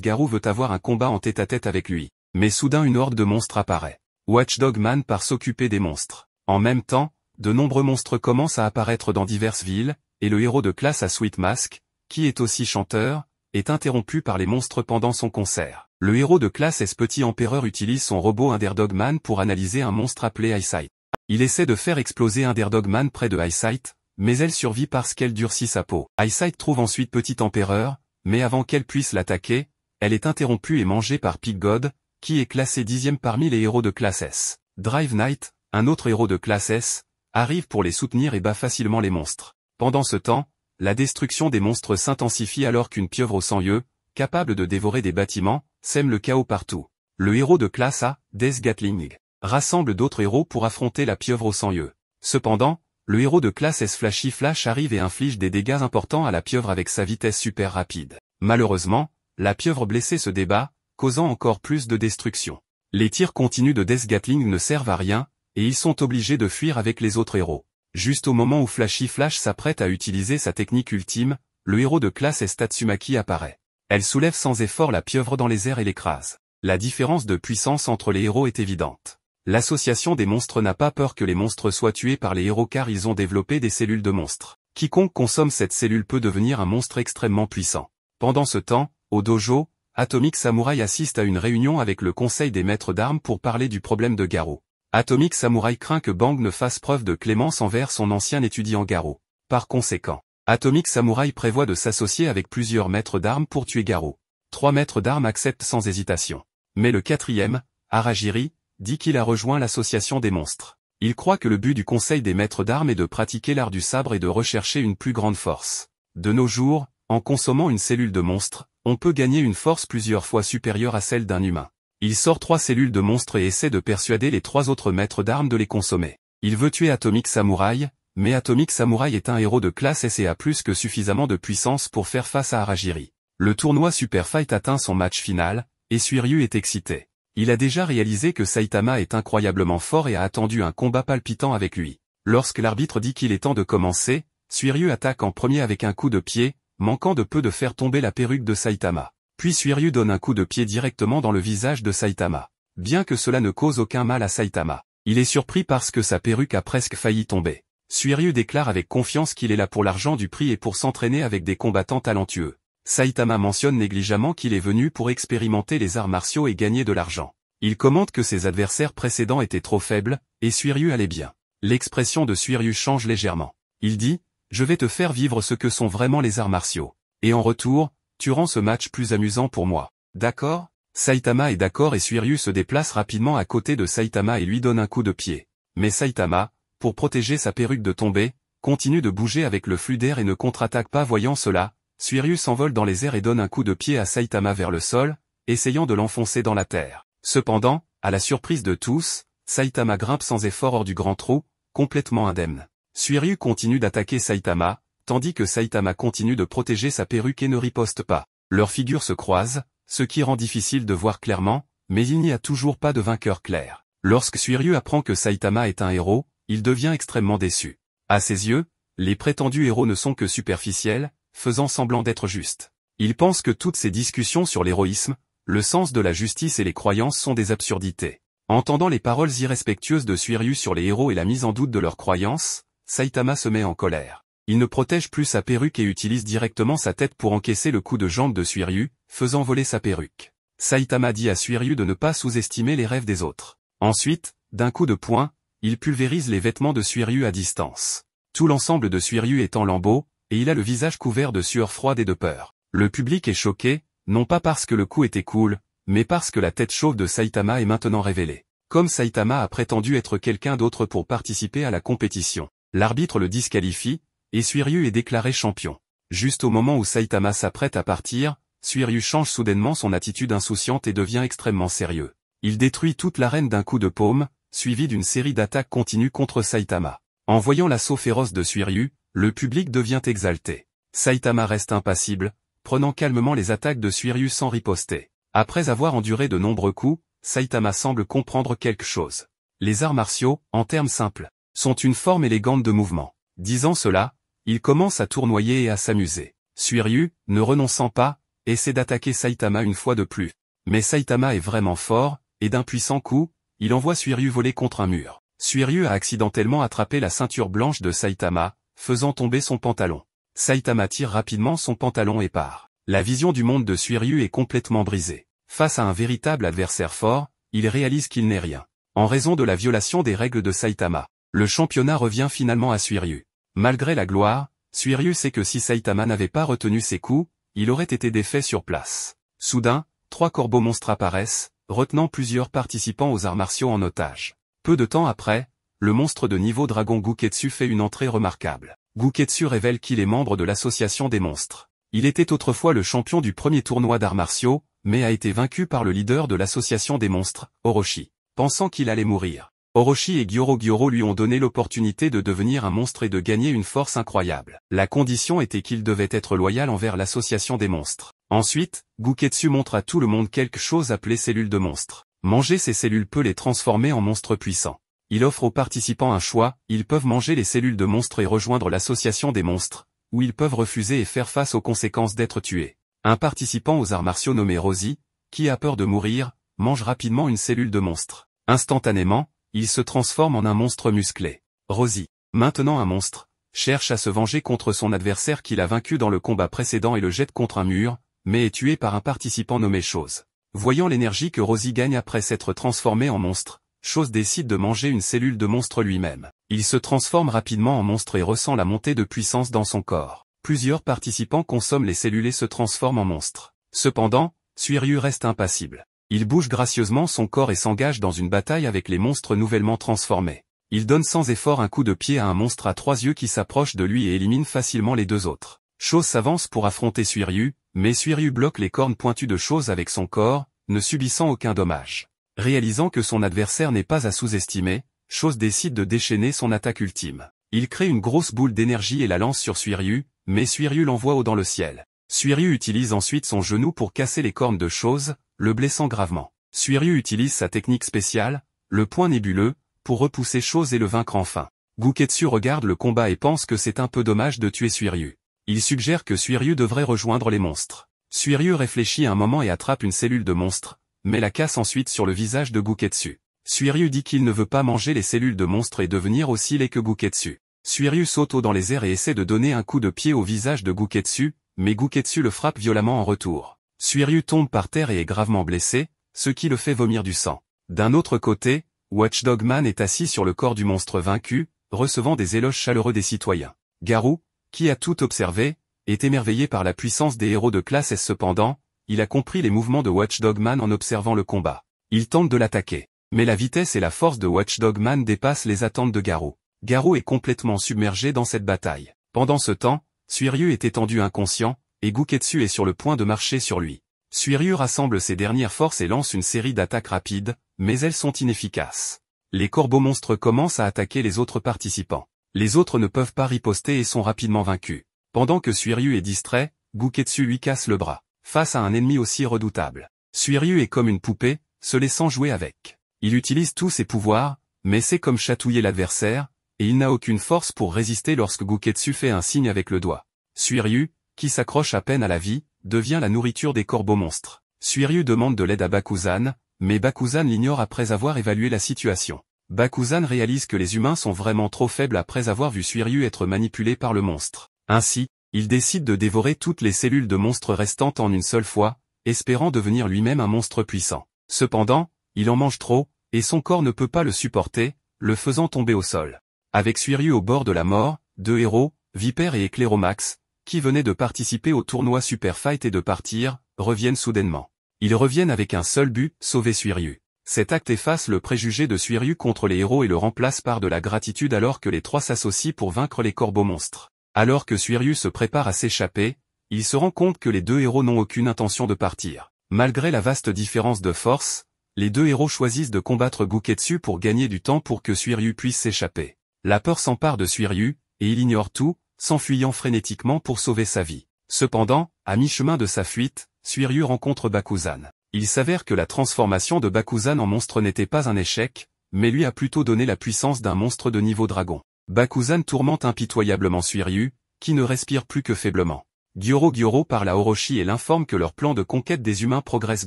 Garou veut avoir un combat en tête-à-tête avec lui. Mais soudain une horde de monstres apparaît. Watchdog Man part s'occuper des monstres. En même temps, de nombreux monstres commencent à apparaître dans diverses villes, et le héros de classe à Sweet Mask, qui est aussi chanteur, est interrompu par les monstres pendant son concert. Le héros de classe S Petit Empereur utilise son robot Underdog Man pour analyser un monstre appelé Eyesight. Il essaie de faire exploser Underdog Man près de Eyesight, mais elle survit parce qu'elle durcit sa peau. Eyesight trouve ensuite Petit Empereur, mais avant qu'elle puisse l'attaquer, elle est interrompue et mangée par Pig God, qui est classé 10e parmi les héros de classe S. Drive Knight, un autre héros de classe S, arrive pour les soutenir et bat facilement les monstres. Pendant ce temps, la destruction des monstres s'intensifie alors qu'une pieuvre au sang yeux, capable de dévorer des bâtiments, sème le chaos partout. Le héros de classe A, Death Gatling, rassemble d'autres héros pour affronter la pieuvre au sang yeux. Cependant, le héros de classe S Flashy Flash arrive et inflige des dégâts importants à la pieuvre avec sa vitesse super rapide. Malheureusement, la pieuvre blessée se débat, causant encore plus de destruction. Les tirs continus de Death Gatling ne servent à rien, et ils sont obligés de fuir avec les autres héros. Juste au moment où Flashy Flash s'apprête à utiliser sa technique ultime, le héros de classe S Tatsumaki apparaît. Elle soulève sans effort la pieuvre dans les airs et l'écrase. La différence de puissance entre les héros est évidente. L'association des monstres n'a pas peur que les monstres soient tués par les héros car ils ont développé des cellules de monstres. Quiconque consomme cette cellule peut devenir un monstre extrêmement puissant. Pendant ce temps, au dojo, Atomic Samurai assiste à une réunion avec le conseil des maîtres d'armes pour parler du problème de Garou. Atomic Samurai craint que Bang ne fasse preuve de clémence envers son ancien étudiant Garou. Par conséquent, Atomic Samurai prévoit de s'associer avec plusieurs maîtres d'armes pour tuer Garou. 3 maîtres d'armes acceptent sans hésitation. Mais le 4e, Aragiri, dit qu'il a rejoint l'association des monstres. Il croit que le but du conseil des maîtres d'armes est de pratiquer l'art du sabre et de rechercher une plus grande force. De nos jours, en consommant une cellule de monstre, on peut gagner une force plusieurs fois supérieure à celle d'un humain. Il sort 3 cellules de monstre et essaie de persuader les 3 autres maîtres d'armes de les consommer. Il veut tuer Atomic Samurai, mais Atomic Samurai est un héros de classe S et a plus que suffisamment de puissance pour faire face à Arajiri. Le tournoi Super Fight atteint son match final, et Suiryu est excité. Il a déjà réalisé que Saitama est incroyablement fort et a attendu un combat palpitant avec lui. Lorsque l'arbitre dit qu'il est temps de commencer, Suiryu attaque en premier avec un coup de pied, manquant de peu de faire tomber la perruque de Saitama. Puis Suiryu donne un coup de pied directement dans le visage de Saitama. Bien que cela ne cause aucun mal à Saitama, il est surpris parce que sa perruque a presque failli tomber. Suiryu déclare avec confiance qu'il est là pour l'argent du prix et pour s'entraîner avec des combattants talentueux. Saitama mentionne négligemment qu'il est venu pour expérimenter les arts martiaux et gagner de l'argent. Il commente que ses adversaires précédents étaient trop faibles, et Suiryu allait bien. L'expression de Suiryu change légèrement. Il dit « Je vais te faire vivre ce que sont vraiment les arts martiaux. Et en retour, tu rends ce match plus amusant pour moi. D'accord ?» Saitama est d'accord et Suiryu se déplace rapidement à côté de Saitama et lui donne un coup de pied. Mais Saitama, pour protéger sa perruque de tomber, continue de bouger avec le flux d'air et ne contre-attaque pas. Voyant cela, Suiryu s'envole dans les airs et donne un coup de pied à Saitama vers le sol, essayant de l'enfoncer dans la terre. Cependant, à la surprise de tous, Saitama grimpe sans effort hors du grand trou, complètement indemne. Suiryu continue d'attaquer Saitama, tandis que Saitama continue de protéger sa perruque et ne riposte pas. Leurs figures se croisent, ce qui rend difficile de voir clairement, mais il n'y a toujours pas de vainqueur clair. Lorsque Suiryu apprend que Saitama est un héros, il devient extrêmement déçu. À ses yeux, les prétendus héros ne sont que superficiels, faisant semblant d'être justes. Il pense que toutes ces discussions sur l'héroïsme, le sens de la justice et les croyances sont des absurdités. Entendant les paroles irrespectueuses de Suiryu sur les héros et la mise en doute de leurs croyances, Saitama se met en colère. Il ne protège plus sa perruque et utilise directement sa tête pour encaisser le coup de jambe de Suiryu, faisant voler sa perruque. Saitama dit à Suiryu de ne pas sous-estimer les rêves des autres. Ensuite, d'un coup de poing, il pulvérise les vêtements de Suiryu à distance. Tout l'ensemble de Suiryu est en lambeaux, et il a le visage couvert de sueur froide et de peur. Le public est choqué, non pas parce que le coup était cool, mais parce que la tête chauve de Saitama est maintenant révélée. Comme Saitama a prétendu être quelqu'un d'autre pour participer à la compétition, l'arbitre le disqualifie, et Suiryu est déclaré champion. Juste au moment où Saitama s'apprête à partir, Suiryu change soudainement son attitude insouciante et devient extrêmement sérieux. Il détruit toute l'arène d'un coup de paume, suivi d'une série d'attaques continues contre Saitama. En voyant l'assaut féroce de Suiryu, le public devient exalté. Saitama reste impassible, prenant calmement les attaques de Suiryu sans riposter. Après avoir enduré de nombreux coups, Saitama semble comprendre quelque chose. Les arts martiaux, en termes simples, sont une forme élégante de mouvement. Disant cela, il commence à tournoyer et à s'amuser. Suiryu, ne renonçant pas, essaie d'attaquer Saitama une fois de plus. Mais Saitama est vraiment fort, et d'un puissant coup, il envoie Suiryu voler contre un mur. Suiryu a accidentellement attrapé la ceinture blanche de Saitama, faisant tomber son pantalon. Saitama tire rapidement son pantalon et part. La vision du monde de Suiryu est complètement brisée. Face à un véritable adversaire fort, il réalise qu'il n'est rien. En raison de la violation des règles de Saitama, le championnat revient finalement à Suiryu. Malgré la gloire, Suiryu sait que si Saitama n'avait pas retenu ses coups, il aurait été défait sur place. Soudain, 3 corbeaux monstres apparaissent, retenant plusieurs participants aux arts martiaux en otage. Peu de temps après, le monstre de niveau dragon Guketsu fait une entrée remarquable. Guketsu révèle qu'il est membre de l'association des monstres. Il était autrefois le champion du premier tournoi d'arts martiaux, mais a été vaincu par le leader de l'association des monstres, Orochi. Pensant qu'il allait mourir, Orochi et Gyoro lui ont donné l'opportunité de devenir un monstre et de gagner une force incroyable. La condition était qu'il devait être loyal envers l'association des monstres. Ensuite, Guketsu montre à tout le monde quelque chose appelé cellules de monstres. Manger ces cellules peut les transformer en monstres puissants. Il offre aux participants un choix, ils peuvent manger les cellules de monstres et rejoindre l'association des monstres, ou ils peuvent refuser et faire face aux conséquences d'être tués. Un participant aux arts martiaux nommé Rosie, qui a peur de mourir, mange rapidement une cellule de monstre. Instantanément, il se transforme en un monstre musclé. Rosie, maintenant un monstre, cherche à se venger contre son adversaire qu'il a vaincu dans le combat précédent et le jette contre un mur, mais est tué par un participant nommé Chose. Voyant l'énergie que Rosie gagne après s'être transformé en monstre, Chose décide de manger une cellule de monstre lui-même. Il se transforme rapidement en monstre et ressent la montée de puissance dans son corps. Plusieurs participants consomment les cellules et se transforment en monstres. Cependant, Suiryu reste impassible. Il bouge gracieusement son corps et s'engage dans une bataille avec les monstres nouvellement transformés. Il donne sans effort un coup de pied à un monstre à 3 yeux qui s'approche de lui et élimine facilement les 2 autres. Chose s'avance pour affronter Suiryu, mais Suiryu bloque les cornes pointues de Chose avec son corps, ne subissant aucun dommage. Réalisant que son adversaire n'est pas à sous-estimer, Chose décide de déchaîner son attaque ultime. Il crée une grosse boule d'énergie et la lance sur Suiryu, mais Suiryu l'envoie haut dans le ciel. Suiryu utilise ensuite son genou pour casser les cornes de Chose, le blessant gravement. Suiryu utilise sa technique spéciale, le point nébuleux, pour repousser Chose et le vaincre enfin. Guketsu regarde le combat et pense que c'est un peu dommage de tuer Suiryu. Il suggère que Suiryu devrait rejoindre les monstres. Suiryu réfléchit un moment et attrape une cellule de monstre, mais la casse ensuite sur le visage de Guketsu. Suiryu dit qu'il ne veut pas manger les cellules de monstres et devenir aussi laid que Guketsu. Suiryu saute haut dans les airs et essaie de donner un coup de pied au visage de Guketsu, mais Guketsu le frappe violemment en retour. Suiryu tombe par terre et est gravement blessé, ce qui le fait vomir du sang. D'un autre côté, Watchdog Man est assis sur le corps du monstre vaincu, recevant des éloges chaleureux des citoyens. Garou, qui a tout observé, est émerveillé par la puissance des héros de classe S. Cependant, il a compris les mouvements de Watchdog Man en observant le combat. Il tente de l'attaquer. Mais la vitesse et la force de Watchdog Man dépassent les attentes de Garou. Garou est complètement submergé dans cette bataille. Pendant ce temps, Suiryu est étendu inconscient, et Guketsu est sur le point de marcher sur lui. Suiryu rassemble ses dernières forces et lance une série d'attaques rapides, mais elles sont inefficaces. Les corbeaux monstres commencent à attaquer les autres participants. Les autres ne peuvent pas riposter et sont rapidement vaincus. Pendant que Suiryu est distrait, Guketsu lui casse le bras. Face à un ennemi aussi redoutable, Suiryu est comme une poupée, se laissant jouer avec. Il utilise tous ses pouvoirs, mais c'est comme chatouiller l'adversaire, et il n'a aucune force pour résister lorsque Guketsu fait un signe avec le doigt. Suiryu, qui s'accroche à peine à la vie, devient la nourriture des corbeaux monstres. Suiryu demande de l'aide à Bakuzan, mais Bakuzan l'ignore après avoir évalué la situation. Bakuzan réalise que les humains sont vraiment trop faibles après avoir vu Suiryu être manipulé par le monstre. Ainsi, il décide de dévorer toutes les cellules de monstres restantes en une seule fois, espérant devenir lui-même un monstre puissant. Cependant, il en mange trop, et son corps ne peut pas le supporter, le faisant tomber au sol. Avec Suiryu au bord de la mort, 2 héros, Viper et Éclairomax, qui venaient de participer au tournoi Super Fight et de partir, reviennent soudainement. Ils reviennent avec un seul but, sauver Suiryu. Cet acte efface le préjugé de Suiryu contre les héros et le remplace par de la gratitude alors que les 3 s'associent pour vaincre les corbeaux monstres. Alors que Suiryu se prépare à s'échapper, il se rend compte que les 2 héros n'ont aucune intention de partir. Malgré la vaste différence de force, les 2 héros choisissent de combattre Guketsu pour gagner du temps pour que Suiryu puisse s'échapper. La peur s'empare de Suiryu, et il ignore tout, s'enfuyant frénétiquement pour sauver sa vie. Cependant, à mi-chemin de sa fuite, Suiryu rencontre Bakuzan. Il s'avère que la transformation de Bakuzan en monstre n'était pas un échec, mais lui a plutôt donné la puissance d'un monstre de niveau dragon. Bakuzan tourmente impitoyablement Suiryu, qui ne respire plus que faiblement. Gyoro parle à Orochi et l'informe que leur plan de conquête des humains progresse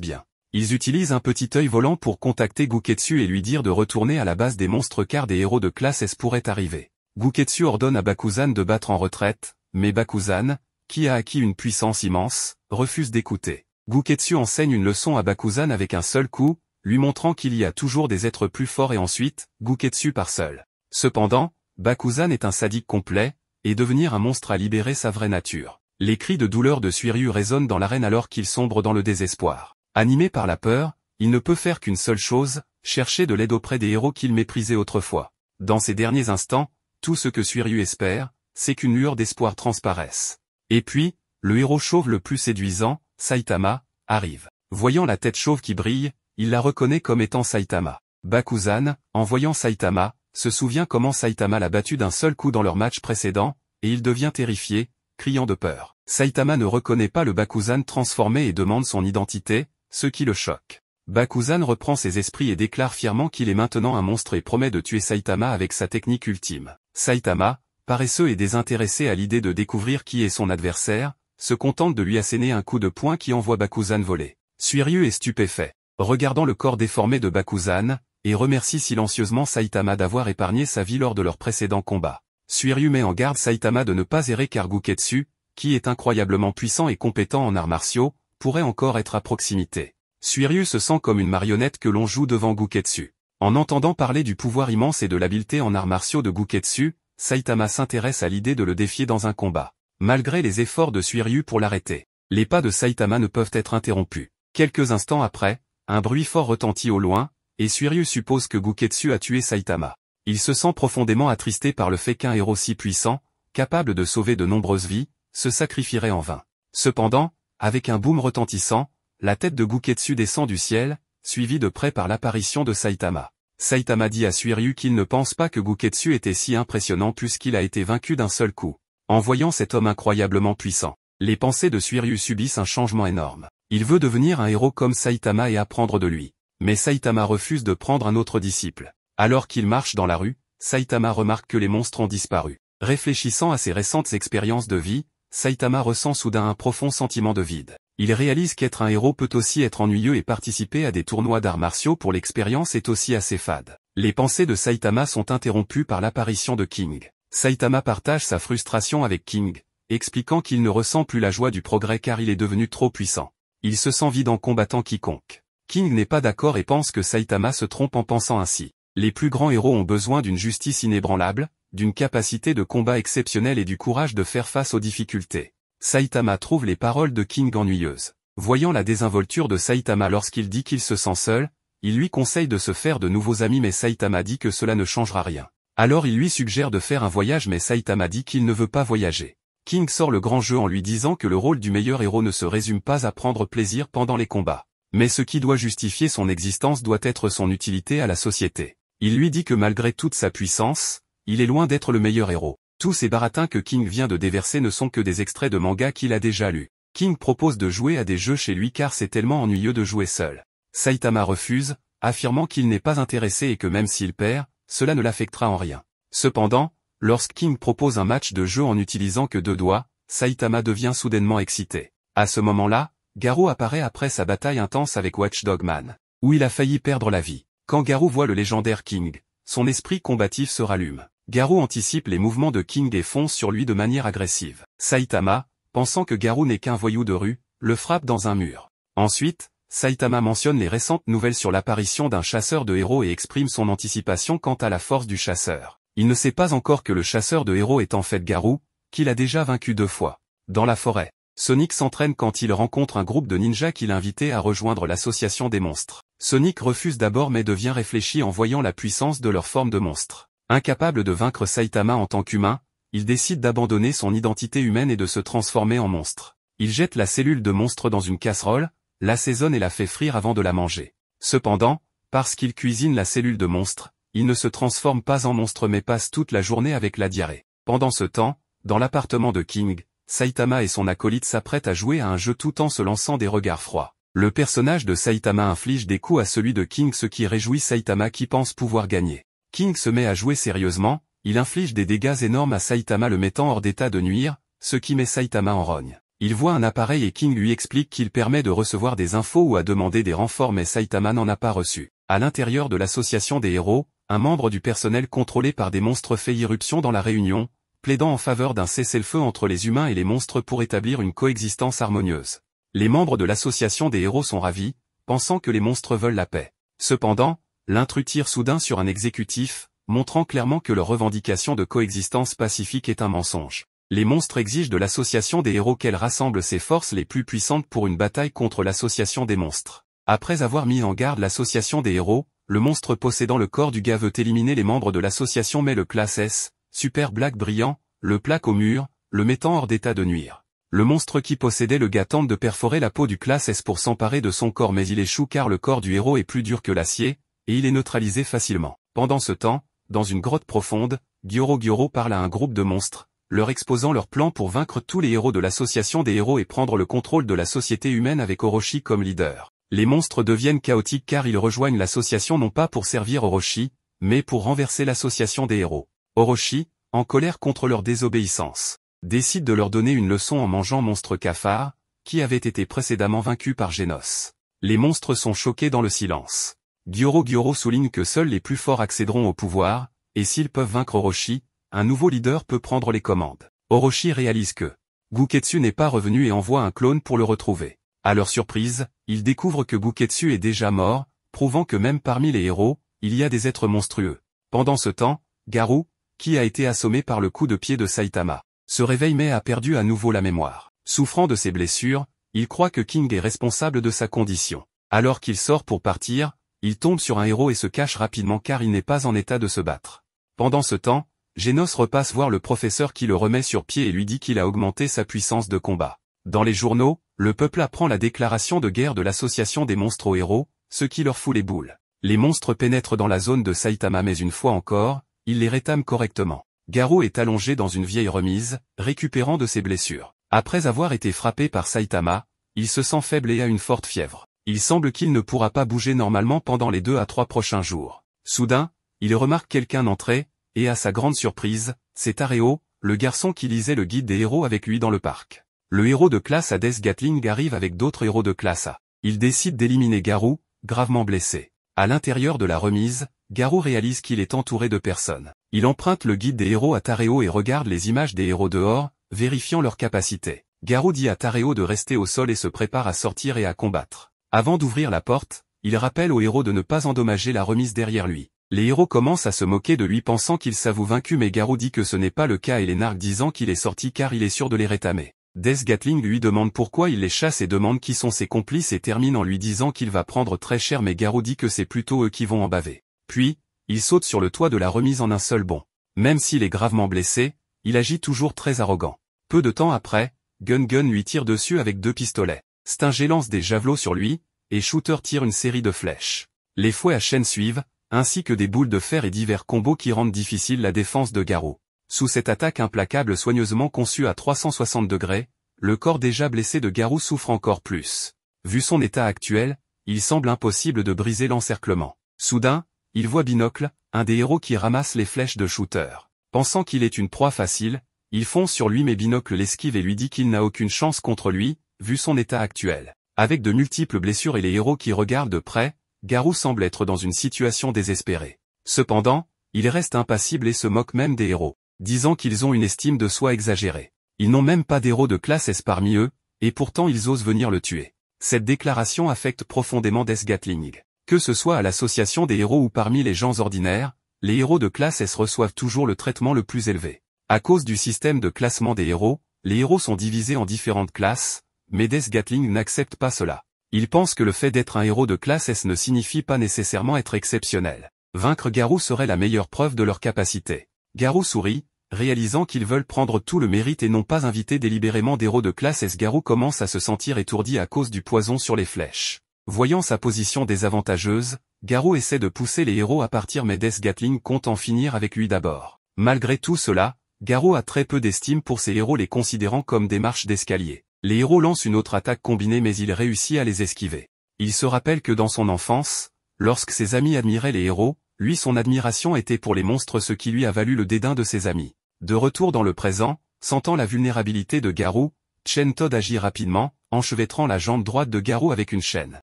bien. Ils utilisent un petit œil volant pour contacter Guketsu et lui dire de retourner à la base des monstres car des héros de classe S pourraient arriver. Guketsu ordonne à Bakuzan de battre en retraite, mais Bakuzan, qui a acquis une puissance immense, refuse d'écouter. Guketsu enseigne une leçon à Bakuzan avec un seul coup, lui montrant qu'il y a toujours des êtres plus forts et ensuite, Guketsu part seul. Cependant, Bakuzan est un sadique complet, et devenir un monstre a libéré sa vraie nature. Les cris de douleur de Suiryu résonnent dans l'arène alors qu'il sombre dans le désespoir. Animé par la peur, il ne peut faire qu'une seule chose, chercher de l'aide auprès des héros qu'il méprisait autrefois. Dans ces derniers instants, tout ce que Suiryu espère, c'est qu'une lueur d'espoir transparaisse. Et puis, le héros chauve le plus séduisant, Saitama, arrive. Voyant la tête chauve qui brille, il la reconnaît comme étant Saitama. Bakuzan, en voyant Saitama, se souvient comment Saitama l'a battu d'un seul coup dans leur match précédent, et il devient terrifié, criant de peur. Saitama ne reconnaît pas le Bakuzan transformé et demande son identité, ce qui le choque. Bakuzan reprend ses esprits et déclare fièrement qu'il est maintenant un monstre et promet de tuer Saitama avec sa technique ultime. Saitama, paresseux et désintéressé à l'idée de découvrir qui est son adversaire, se contente de lui asséner un coup de poing qui envoie Bakuzan voler. Suiryu est stupéfait, regardant le corps déformé de Bakuzan, et remercie silencieusement Saitama d'avoir épargné sa vie lors de leur précédent combat. Suiryu met en garde Saitama de ne pas errer car Guketsu, qui est incroyablement puissant et compétent en arts martiaux, pourrait encore être à proximité. Suiryu se sent comme une marionnette que l'on joue devant Guketsu. En entendant parler du pouvoir immense et de l'habileté en arts martiaux de Guketsu, Saitama s'intéresse à l'idée de le défier dans un combat. Malgré les efforts de Suiryu pour l'arrêter, les pas de Saitama ne peuvent être interrompus. Quelques instants après, un bruit fort retentit au loin, et Suiryu suppose que Guketsu a tué Saitama. Il se sent profondément attristé par le fait qu'un héros si puissant, capable de sauver de nombreuses vies, se sacrifierait en vain. Cependant, avec un boom retentissant, la tête de Guketsu descend du ciel, suivie de près par l'apparition de Saitama. Saitama dit à Suiryu qu'il ne pense pas que Guketsu était si impressionnant puisqu'il a été vaincu d'un seul coup. En voyant cet homme incroyablement puissant, les pensées de Suiryu subissent un changement énorme. Il veut devenir un héros comme Saitama et apprendre de lui. Mais Saitama refuse de prendre un autre disciple. Alors qu'il marche dans la rue, Saitama remarque que les monstres ont disparu. Réfléchissant à ses récentes expériences de vie, Saitama ressent soudain un profond sentiment de vide. Il réalise qu'être un héros peut aussi être ennuyeux et participer à des tournois d'arts martiaux pour l'expérience est aussi assez fade. Les pensées de Saitama sont interrompues par l'apparition de King. Saitama partage sa frustration avec King, expliquant qu'il ne ressent plus la joie du progrès car il est devenu trop puissant. Il se sent vide en combattant quiconque. King n'est pas d'accord et pense que Saitama se trompe en pensant ainsi. Les plus grands héros ont besoin d'une justice inébranlable, d'une capacité de combat exceptionnelle et du courage de faire face aux difficultés. Saitama trouve les paroles de King ennuyeuses. Voyant la désinvolture de Saitama lorsqu'il dit qu'il se sent seul, il lui conseille de se faire de nouveaux amis mais Saitama dit que cela ne changera rien. Alors il lui suggère de faire un voyage mais Saitama dit qu'il ne veut pas voyager. King sort le grand jeu en lui disant que le rôle du meilleur héros ne se résume pas à prendre plaisir pendant les combats. Mais ce qui doit justifier son existence doit être son utilité à la société. Il lui dit que malgré toute sa puissance, il est loin d'être le meilleur héros. Tous ces baratins que King vient de déverser ne sont que des extraits de manga qu'il a déjà lus. King propose de jouer à des jeux chez lui car c'est tellement ennuyeux de jouer seul. Saitama refuse, affirmant qu'il n'est pas intéressé et que même s'il perd, cela ne l'affectera en rien. Cependant, lorsque King propose un match de jeu en n'utilisant que 2 doigts, Saitama devient soudainement excité. À ce moment-là, Garou apparaît après sa bataille intense avec Watchdog Man, où il a failli perdre la vie. Quand Garou voit le légendaire King, son esprit combatif se rallume. Garou anticipe les mouvements de King et fonce sur lui de manière agressive. Saitama, pensant que Garou n'est qu'un voyou de rue, le frappe dans un mur. Ensuite, Saitama mentionne les récentes nouvelles sur l'apparition d'un chasseur de héros et exprime son anticipation quant à la force du chasseur. Il ne sait pas encore que le chasseur de héros est en fait Garou, qu'il a déjà vaincu 2 fois. Dans la forêt, Sonic s'entraîne quand il rencontre un groupe de ninjas qu'il invitait à rejoindre l'association des monstres. Sonic refuse d'abord mais devient réfléchi en voyant la puissance de leur forme de monstre. Incapable de vaincre Saitama en tant qu'humain, il décide d'abandonner son identité humaine et de se transformer en monstre. Il jette la cellule de monstre dans une casserole, l'assaisonne et la fait frire avant de la manger. Cependant, parce qu'il cuisine la cellule de monstre, il ne se transforme pas en monstre mais passe toute la journée avec la diarrhée. Pendant ce temps, dans l'appartement de King, Saitama et son acolyte s'apprêtent à jouer à un jeu tout en se lançant des regards froids. Le personnage de Saitama inflige des coups à celui de King ce qui réjouit Saitama qui pense pouvoir gagner. King se met à jouer sérieusement, il inflige des dégâts énormes à Saitama le mettant hors d'état de nuire, ce qui met Saitama en rogne. Il voit un appareil et King lui explique qu'il permet de recevoir des infos ou à demander des renforts mais Saitama n'en a pas reçu. À l'intérieur de l'association des héros, un membre du personnel contrôlé par des monstres fait irruption dans la réunion, plaidant en faveur d'un cessez-le-feu entre les humains et les monstres pour établir une coexistence harmonieuse. Les membres de l'association des héros sont ravis, pensant que les monstres veulent la paix. Cependant, l'intrus tire soudain sur un exécutif, montrant clairement que leur revendication de coexistence pacifique est un mensonge. Les monstres exigent de l'association des héros qu'elle rassemble ses forces les plus puissantes pour une bataille contre l'association des monstres. Après avoir mis en garde l'association des héros, le monstre possédant le corps du gars veut éliminer les membres de l'association mais le classe S, Super Black brillant, le plaque au mur, le mettant hors d'état de nuire. Le monstre qui possédait le gars tente de perforer la peau du classe S pour s'emparer de son corps mais il échoue car le corps du héros est plus dur que l'acier, et il est neutralisé facilement. Pendant ce temps, dans une grotte profonde, Gyoro parle à un groupe de monstres, leur exposant leur plan pour vaincre tous les héros de l'association des héros et prendre le contrôle de la société humaine avec Orochi comme leader. Les monstres deviennent chaotiques car ils rejoignent l'association non pas pour servir Orochi, mais pour renverser l'association des héros. Orochi, en colère contre leur désobéissance, décide de leur donner une leçon en mangeant Monstre Cafard, qui avait été précédemment vaincu par Genos. Les monstres sont choqués dans le silence. Gyoro souligne que seuls les plus forts accéderont au pouvoir, et s'ils peuvent vaincre Orochi, un nouveau leader peut prendre les commandes. Orochi réalise que Guketsu n'est pas revenu et envoie un clone pour le retrouver. À leur surprise, ils découvrent que Guketsu est déjà mort, prouvant que même parmi les héros, il y a des êtres monstrueux. Pendant ce temps, Garou, qui a été assommé par le coup de pied de Saitama, se réveille mais a perdu à nouveau la mémoire. Souffrant de ses blessures, il croit que King est responsable de sa condition. Alors qu'il sort pour partir, il tombe sur un héros et se cache rapidement car il n'est pas en état de se battre. Pendant ce temps, Genos repasse voir le professeur qui le remet sur pied et lui dit qu'il a augmenté sa puissance de combat. Dans les journaux, le peuple apprend la déclaration de guerre de l'association des monstres aux héros, ce qui leur fout les boules. Les monstres pénètrent dans la zone de Saitama mais une fois encore, ils les rétament correctement. Garou est allongé dans une vieille remise, récupérant de ses blessures. Après avoir été frappé par Saitama, il se sent faible et a une forte fièvre. Il semble qu'il ne pourra pas bouger normalement pendant les 2 à 3 prochains jours. Soudain, il remarque quelqu'un entrer, et à sa grande surprise, c'est Tareo, le garçon qui lisait le guide des héros avec lui dans le parc. Le héros de classe Hades Gatling arrive avec d'autres héros de classe A. Il décide d'éliminer Garou, gravement blessé. À l'intérieur de la remise, Garou réalise qu'il est entouré de personnes. Il emprunte le guide des héros à Tareo et regarde les images des héros dehors, vérifiant leurs capacités. Garou dit à Tareo de rester au sol et se prépare à sortir et à combattre. Avant d'ouvrir la porte, il rappelle aux héros de ne pas endommager la remise derrière lui. Les héros commencent à se moquer de lui pensant qu'il s'avoue vaincu mais Garou dit que ce n'est pas le cas et les nargue disant qu'il est sorti car il est sûr de les rétamer. Death Gatling lui demande pourquoi il les chasse et demande qui sont ses complices et termine en lui disant qu'il va prendre très cher mais Garou dit que c'est plutôt eux qui vont en baver. Puis, il saute sur le toit de la remise en un seul bond. Même s'il est gravement blessé, il agit toujours très arrogant. Peu de temps après, Gun lui tire dessus avec 2 pistolets. Stinger lance des javelots sur lui, et Shooter tire une série de flèches. Les fouets à chaîne suivent, ainsi que des boules de fer et divers combos qui rendent difficile la défense de Garou. Sous cette attaque implacable soigneusement conçue à 360 degrés, le corps déjà blessé de Garou souffre encore plus. Vu son état actuel, il semble impossible de briser l'encerclement. Soudain, il voit Binocle, un des héros qui ramasse les flèches de Shooter. Pensant qu'il est une proie facile, il fonce sur lui mais Binocle l'esquive et lui dit qu'il n'a aucune chance contre lui, vu son état actuel. Avec de multiples blessures et les héros qui regardent de près, Garou semble être dans une situation désespérée. Cependant, il reste impassible et se moque même des héros, disant qu'ils ont une estime de soi exagérée. Ils n'ont même pas d'héros de classe S parmi eux, et pourtant ils osent venir le tuer. Cette déclaration affecte profondément Death Gatling. Que ce soit à l'association des héros ou parmi les gens ordinaires, les héros de classe S reçoivent toujours le traitement le plus élevé. À cause du système de classement des héros, les héros sont divisés en différentes classes, mais Death Gatling n'accepte pas cela. Il pense que le fait d'être un héros de classe S ne signifie pas nécessairement être exceptionnel. Vaincre Garou serait la meilleure preuve de leur capacité. Garou sourit, réalisant qu'ils veulent prendre tout le mérite et non pas inviter délibérément d'héros de classe S. Garou commence à se sentir étourdi à cause du poison sur les flèches. Voyant sa position désavantageuse, Garou essaie de pousser les héros à partir mais Death Gatling compte en finir avec lui d'abord. Malgré tout cela, Garou a très peu d'estime pour ses héros les considérant comme des marches d'escalier. Les héros lancent une autre attaque combinée mais il réussit à les esquiver. Il se rappelle que dans son enfance, lorsque ses amis admiraient les héros, lui son admiration était pour les monstres ce qui lui a valu le dédain de ses amis. De retour dans le présent, sentant la vulnérabilité de Garou, Chen Todd agit rapidement, enchevêtrant la jambe droite de Garou avec une chaîne.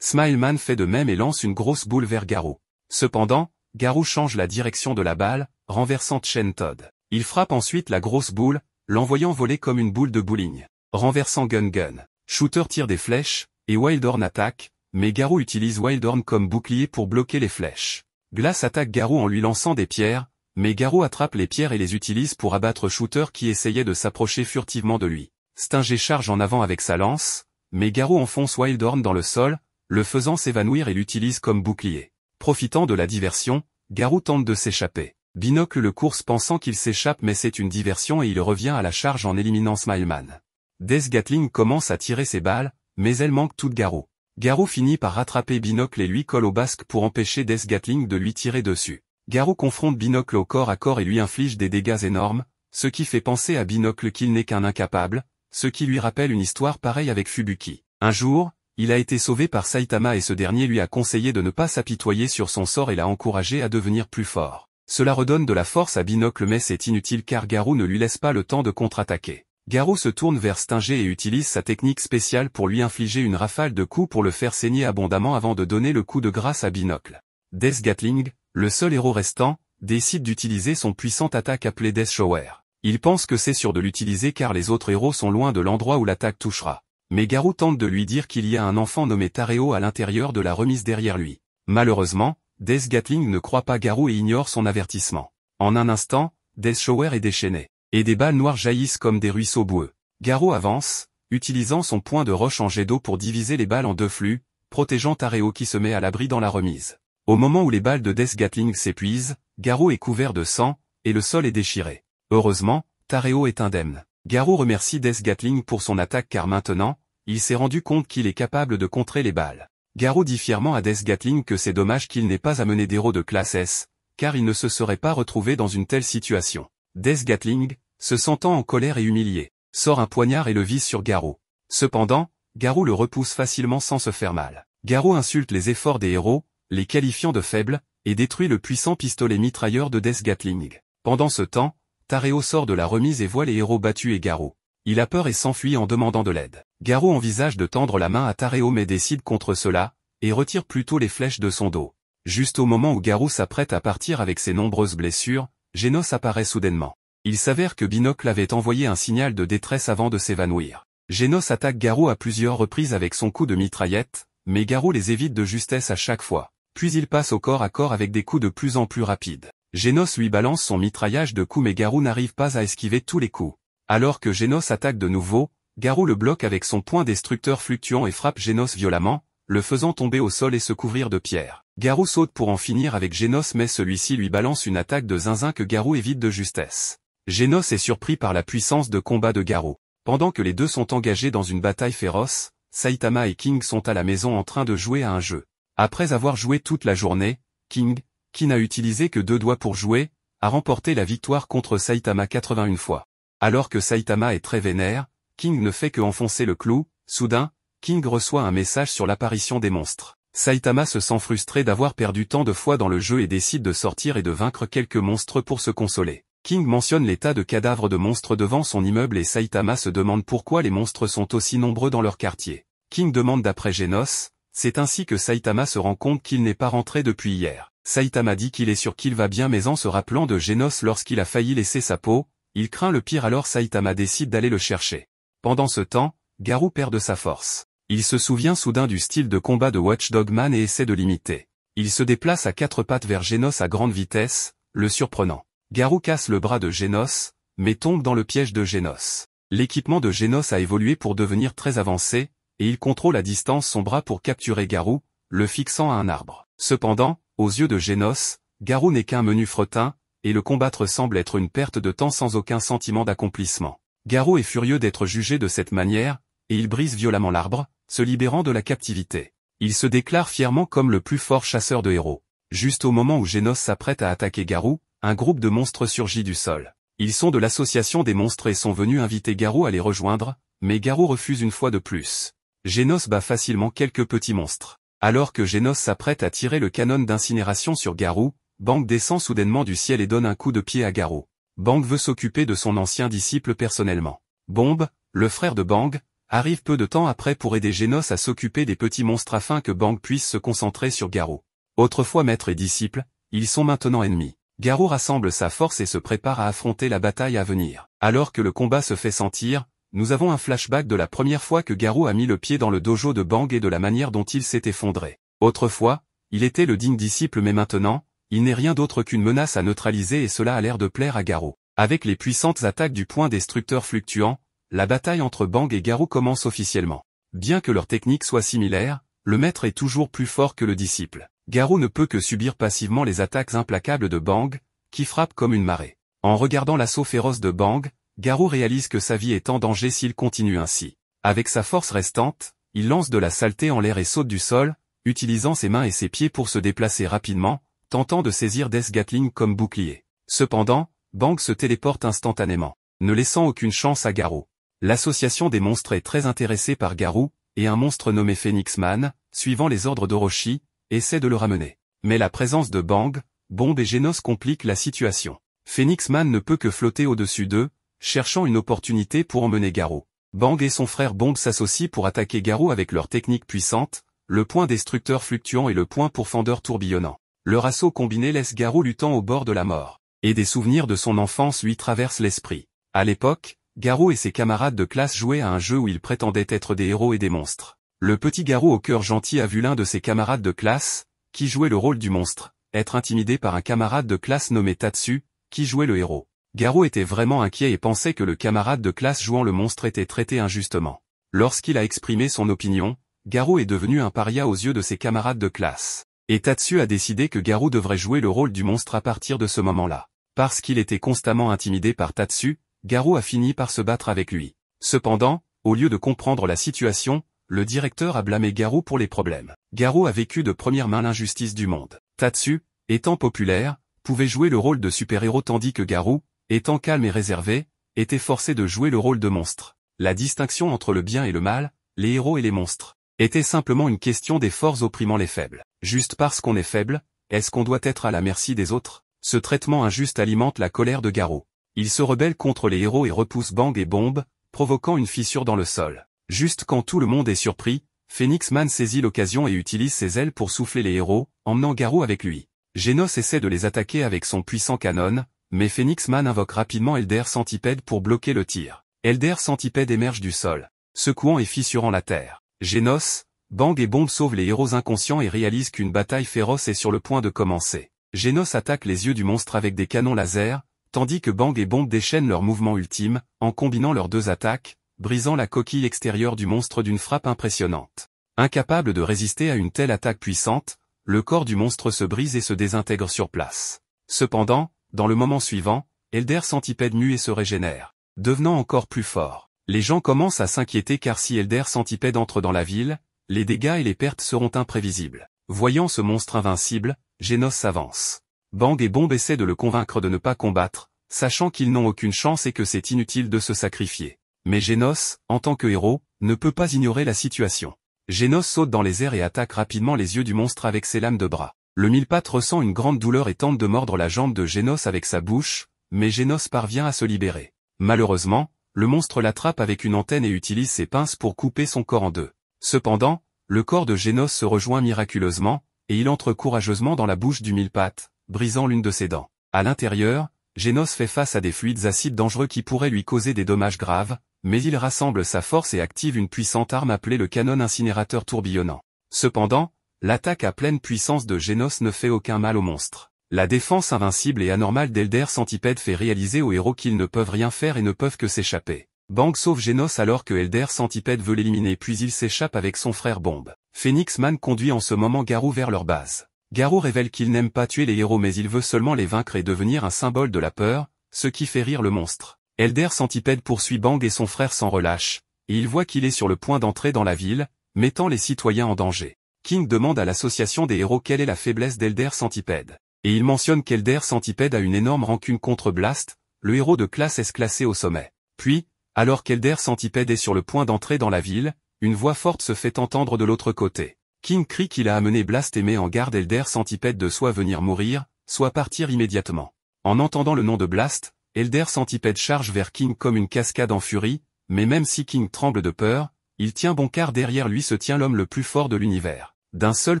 Smileman fait de même et lance une grosse boule vers Garou. Cependant, Garou change la direction de la balle, renversant Chen Todd. Il frappe ensuite la grosse boule, l'envoyant voler comme une boule de bowling. Renversant Gun. Shooter tire des flèches, et Wildhorn attaque, mais Garou utilise Wildhorn comme bouclier pour bloquer les flèches. Glace attaque Garou en lui lançant des pierres, mais Garou attrape les pierres et les utilise pour abattre Shooter qui essayait de s'approcher furtivement de lui. Stinger charge en avant avec sa lance, mais Garou enfonce Wildhorn dans le sol, le faisant s'évanouir et l'utilise comme bouclier. Profitant de la diversion, Garou tente de s'échapper. Binocle le course pensant qu'il s'échappe mais c'est une diversion et il revient à la charge en éliminant Smileman. Death Gatling commence à tirer ses balles, mais elle manque toute Garou. Garou finit par rattraper Binocle et lui colle au basque pour empêcher Death Gatling de lui tirer dessus. Garou confronte Binocle au corps à corps et lui inflige des dégâts énormes, ce qui fait penser à Binocle qu'il n'est qu'un incapable, ce qui lui rappelle une histoire pareille avec Fubuki. Un jour, il a été sauvé par Saitama et ce dernier lui a conseillé de ne pas s'apitoyer sur son sort et l'a encouragé à devenir plus fort. Cela redonne de la force à Binocle mais c'est inutile car Garou ne lui laisse pas le temps de contre-attaquer. Garou se tourne vers Stinger et utilise sa technique spéciale pour lui infliger une rafale de coups pour le faire saigner abondamment avant de donner le coup de grâce à Binocle. Death Gatling, le seul héros restant, décide d'utiliser son puissante attaque appelée Death Shower. Il pense que c'est sûr de l'utiliser car les autres héros sont loin de l'endroit où l'attaque touchera. Mais Garou tente de lui dire qu'il y a un enfant nommé Tareo à l'intérieur de la remise derrière lui. Malheureusement, Death Gatling ne croit pas Garou et ignore son avertissement. En un instant, Death Shower est déchaîné, et des balles noires jaillissent comme des ruisseaux boueux. Garou avance, utilisant son point de roche en jet d'eau pour diviser les balles en 2 flux, protégeant Tareo qui se met à l'abri dans la remise. Au moment où les balles de Death Gatling s'épuisent, Garou est couvert de sang, et le sol est déchiré. Heureusement, Tareo est indemne. Garou remercie Death Gatling pour son attaque car maintenant, il s'est rendu compte qu'il est capable de contrer les balles. Garou dit fièrement à Death Gatling que c'est dommage qu'il n'ait pas amené d'héros de classe S, car il ne se serait pas retrouvé dans une telle situation. Death Gatling, se sentant en colère et humilié, sort un poignard et le vise sur Garou. Cependant, Garou le repousse facilement sans se faire mal. Garou insulte les efforts des héros, les qualifiant de faibles, et détruit le puissant pistolet mitrailleur de Death Gatling. Pendant ce temps, Tareo sort de la remise et voit les héros battus et Garou. Il a peur et s'enfuit en demandant de l'aide. Garou envisage de tendre la main à Tareo mais décide contre cela, et retire plutôt les flèches de son dos. Juste au moment où Garou s'apprête à partir avec ses nombreuses blessures, Genos apparaît soudainement. Il s'avère que Binocle avait envoyé un signal de détresse avant de s'évanouir. Genos attaque Garou à plusieurs reprises avec son coup de mitraillette, mais Garou les évite de justesse à chaque fois. Puis il passe au corps à corps avec des coups de plus en plus rapides. Genos lui balance son mitraillage de coups mais Garou n'arrive pas à esquiver tous les coups. Alors que Genos attaque de nouveau, Garou le bloque avec son poing destructeur fluctuant et frappe Genos violemment, le faisant tomber au sol et se couvrir de pierres. Garou saute pour en finir avec Genos mais celui-ci lui balance une attaque de zinzin que Garou évite de justesse. Genos est surpris par la puissance de combat de Garou. Pendant que les deux sont engagés dans une bataille féroce, Saitama et King sont à la maison en train de jouer à un jeu. Après avoir joué toute la journée, King, qui n'a utilisé que 2 doigts pour jouer, a remporté la victoire contre Saitama 81 fois. Alors que Saitama est très vénère, King ne fait que enfoncer le clou. Soudain, King reçoit un message sur l'apparition des monstres. Saitama se sent frustré d'avoir perdu tant de fois dans le jeu et décide de sortir et de vaincre quelques monstres pour se consoler. King mentionne les tas de cadavres de monstres devant son immeuble et Saitama se demande pourquoi les monstres sont aussi nombreux dans leur quartier. King demande d'après Genos, c'est ainsi que Saitama se rend compte qu'il n'est pas rentré depuis hier. Saitama dit qu'il est sûr qu'il va bien mais en se rappelant de Genos lorsqu'il a failli laisser sa peau, il craint le pire alors Saitama décide d'aller le chercher. Pendant ce temps, Garou perd de sa force. Il se souvient soudain du style de combat de Watchdog Man et essaie de l'imiter. Il se déplace à 4 pattes vers Genos à grande vitesse, le surprenant. Garou casse le bras de Genos, mais tombe dans le piège de Genos. L'équipement de Genos a évolué pour devenir très avancé, et il contrôle à distance son bras pour capturer Garou, le fixant à un arbre. Cependant, aux yeux de Genos, Garou n'est qu'un menu fretin, et le combattre semble être une perte de temps sans aucun sentiment d'accomplissement. Garou est furieux d'être jugé de cette manière, et il brise violemment l'arbre, se libérant de la captivité. Il se déclare fièrement comme le plus fort chasseur de héros. Juste au moment où Genos s'apprête à attaquer Garou, un groupe de monstres surgit du sol. Ils sont de l'association des monstres et sont venus inviter Garou à les rejoindre, mais Garou refuse une fois de plus. Genos bat facilement quelques petits monstres. Alors que Genos s'apprête à tirer le canon d'incinération sur Garou, Bang descend soudainement du ciel et donne un coup de pied à Garou. Bang veut s'occuper de son ancien disciple personnellement. Bomb, le frère de Bang, arrive peu de temps après pour aider Genos à s'occuper des petits monstres afin que Bang puisse se concentrer sur Garou. Autrefois maître et disciple, ils sont maintenant ennemis. Garou rassemble sa force et se prépare à affronter la bataille à venir. Alors que le combat se fait sentir, nous avons un flashback de la première fois que Garou a mis le pied dans le dojo de Bang et de la manière dont il s'est effondré. Autrefois, il était le digne disciple mais maintenant, il n'est rien d'autre qu'une menace à neutraliser et cela a l'air de plaire à Garou. Avec les puissantes attaques du point destructeur fluctuant, la bataille entre Bang et Garou commence officiellement. Bien que leurs techniques soient similaires, le maître est toujours plus fort que le disciple. Garou ne peut que subir passivement les attaques implacables de Bang, qui frappe comme une marée. En regardant l'assaut féroce de Bang, Garou réalise que sa vie est en danger s'il continue ainsi. Avec sa force restante, il lance de la saleté en l'air et saute du sol, utilisant ses mains et ses pieds pour se déplacer rapidement, tentant de saisir Death Gatling comme bouclier. Cependant, Bang se téléporte instantanément, ne laissant aucune chance à Garou. L'association des monstres est très intéressée par Garou, et un monstre nommé Phoenix Man, suivant les ordres d'Orochi, essaie de le ramener. Mais la présence de Bang, Bomb et Genos complique la situation. Phoenix Man ne peut que flotter au-dessus d'eux, cherchant une opportunité pour emmener Garou. Bang et son frère Bomb s'associent pour attaquer Garou avec leur technique puissante, le point destructeur fluctuant et le point pourfendeur tourbillonnant. Leur assaut combiné laisse Garou luttant au bord de la mort. Et des souvenirs de son enfance lui traversent l'esprit. À l'époque, Garou et ses camarades de classe jouaient à un jeu où ils prétendaient être des héros et des monstres. Le petit Garou au cœur gentil a vu l'un de ses camarades de classe, qui jouait le rôle du monstre, être intimidé par un camarade de classe nommé Tatsu, qui jouait le héros. Garou était vraiment inquiet et pensait que le camarade de classe jouant le monstre était traité injustement. Lorsqu'il a exprimé son opinion, Garou est devenu un paria aux yeux de ses camarades de classe. Et Tatsu a décidé que Garou devrait jouer le rôle du monstre à partir de ce moment-là. Parce qu'il était constamment intimidé par Tatsu, Garou a fini par se battre avec lui. Cependant, au lieu de comprendre la situation, le directeur a blâmé Garou pour les problèmes. Garou a vécu de première main l'injustice du monde. Tatsu, étant populaire, pouvait jouer le rôle de super-héros tandis que Garou, étant calme et réservé, était forcé de jouer le rôle de monstre. La distinction entre le bien et le mal, les héros et les monstres, était simplement une question des forces opprimant les faibles. Juste parce qu'on est faible, est-ce qu'on doit être à la merci des autres? Ce traitement injuste alimente la colère de Garou. Il se rebelle contre les héros et repousse Bang et Bomb, provoquant une fissure dans le sol. Juste quand tout le monde est surpris, Phoenix Man saisit l'occasion et utilise ses ailes pour souffler les héros, emmenant Garou avec lui. Genos essaie de les attaquer avec son puissant canon, mais Phoenix Man invoque rapidement Elder Centipede pour bloquer le tir. Elder Centipede émerge du sol, secouant et fissurant la terre. Genos, Bang et Bomb sauvent les héros inconscients et réalisent qu'une bataille féroce est sur le point de commencer. Genos attaque les yeux du monstre avec des canons laser, tandis que Bang et Bomb déchaînent leur mouvement ultime, en combinant leurs deux attaques, brisant la coquille extérieure du monstre d'une frappe impressionnante. Incapable de résister à une telle attaque puissante, le corps du monstre se brise et se désintègre sur place. Cependant, dans le moment suivant, Elder Centipede mue et se régénère, devenant encore plus fort. Les gens commencent à s'inquiéter car si Elder Centipede entre dans la ville, les dégâts et les pertes seront imprévisibles. Voyant ce monstre invincible, Genos s'avance. Bang et Bomb essaient de le convaincre de ne pas combattre, sachant qu'ils n'ont aucune chance et que c'est inutile de se sacrifier. Mais Genos, en tant que héros, ne peut pas ignorer la situation. Genos saute dans les airs et attaque rapidement les yeux du monstre avec ses lames de bras. Le mille-pattes ressent une grande douleur et tente de mordre la jambe de Genos avec sa bouche, mais Genos parvient à se libérer. Malheureusement, le monstre l'attrape avec une antenne et utilise ses pinces pour couper son corps en deux. Cependant, le corps de Genos se rejoint miraculeusement, et il entre courageusement dans la bouche du mille-pattes, brisant l'une de ses dents. À l'intérieur, Genos fait face à des fluides acides dangereux qui pourraient lui causer des dommages graves, mais il rassemble sa force et active une puissante arme appelée le canon incinérateur tourbillonnant. Cependant, l'attaque à pleine puissance de Genos ne fait aucun mal au monstre. La défense invincible et anormale d'Elder Centipede fait réaliser aux héros qu'ils ne peuvent rien faire et ne peuvent que s'échapper. Bang sauve Genos alors que Elder Centipede veut l'éliminer puis il s'échappe avec son frère Bomb. Phoenix Man conduit en ce moment Garou vers leur base. Garou révèle qu'il n'aime pas tuer les héros mais il veut seulement les vaincre et devenir un symbole de la peur, ce qui fait rire le monstre. Elder Centipede poursuit Bang et son frère sans relâche, et il voit qu'il est sur le point d'entrer dans la ville, mettant les citoyens en danger. King demande à l'association des héros quelle est la faiblesse d'Elder Centipede. Et il mentionne qu'Elder Centipede a une énorme rancune contre Blast, le héros de classe S classé au sommet. Puis, alors qu'Elder Centipede est sur le point d'entrer dans la ville, une voix forte se fait entendre de l'autre côté. King crie qu'il a amené Blast et met en garde Elder Centipede de soit venir mourir, soit partir immédiatement. En entendant le nom de Blast, Elder Centipede charge vers King comme une cascade en furie, mais même si King tremble de peur, il tient bon car derrière lui se tient l'homme le plus fort de l'univers. D'un seul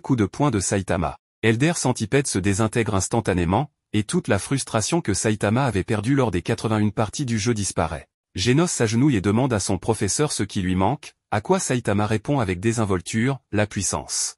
coup de poing de Saitama, Elder Centipede se désintègre instantanément, et toute la frustration que Saitama avait perdue lors des 81 parties du jeu disparaît. Genos s'agenouille et demande à son professeur ce qui lui manque, à quoi Saitama répond avec désinvolture, la puissance.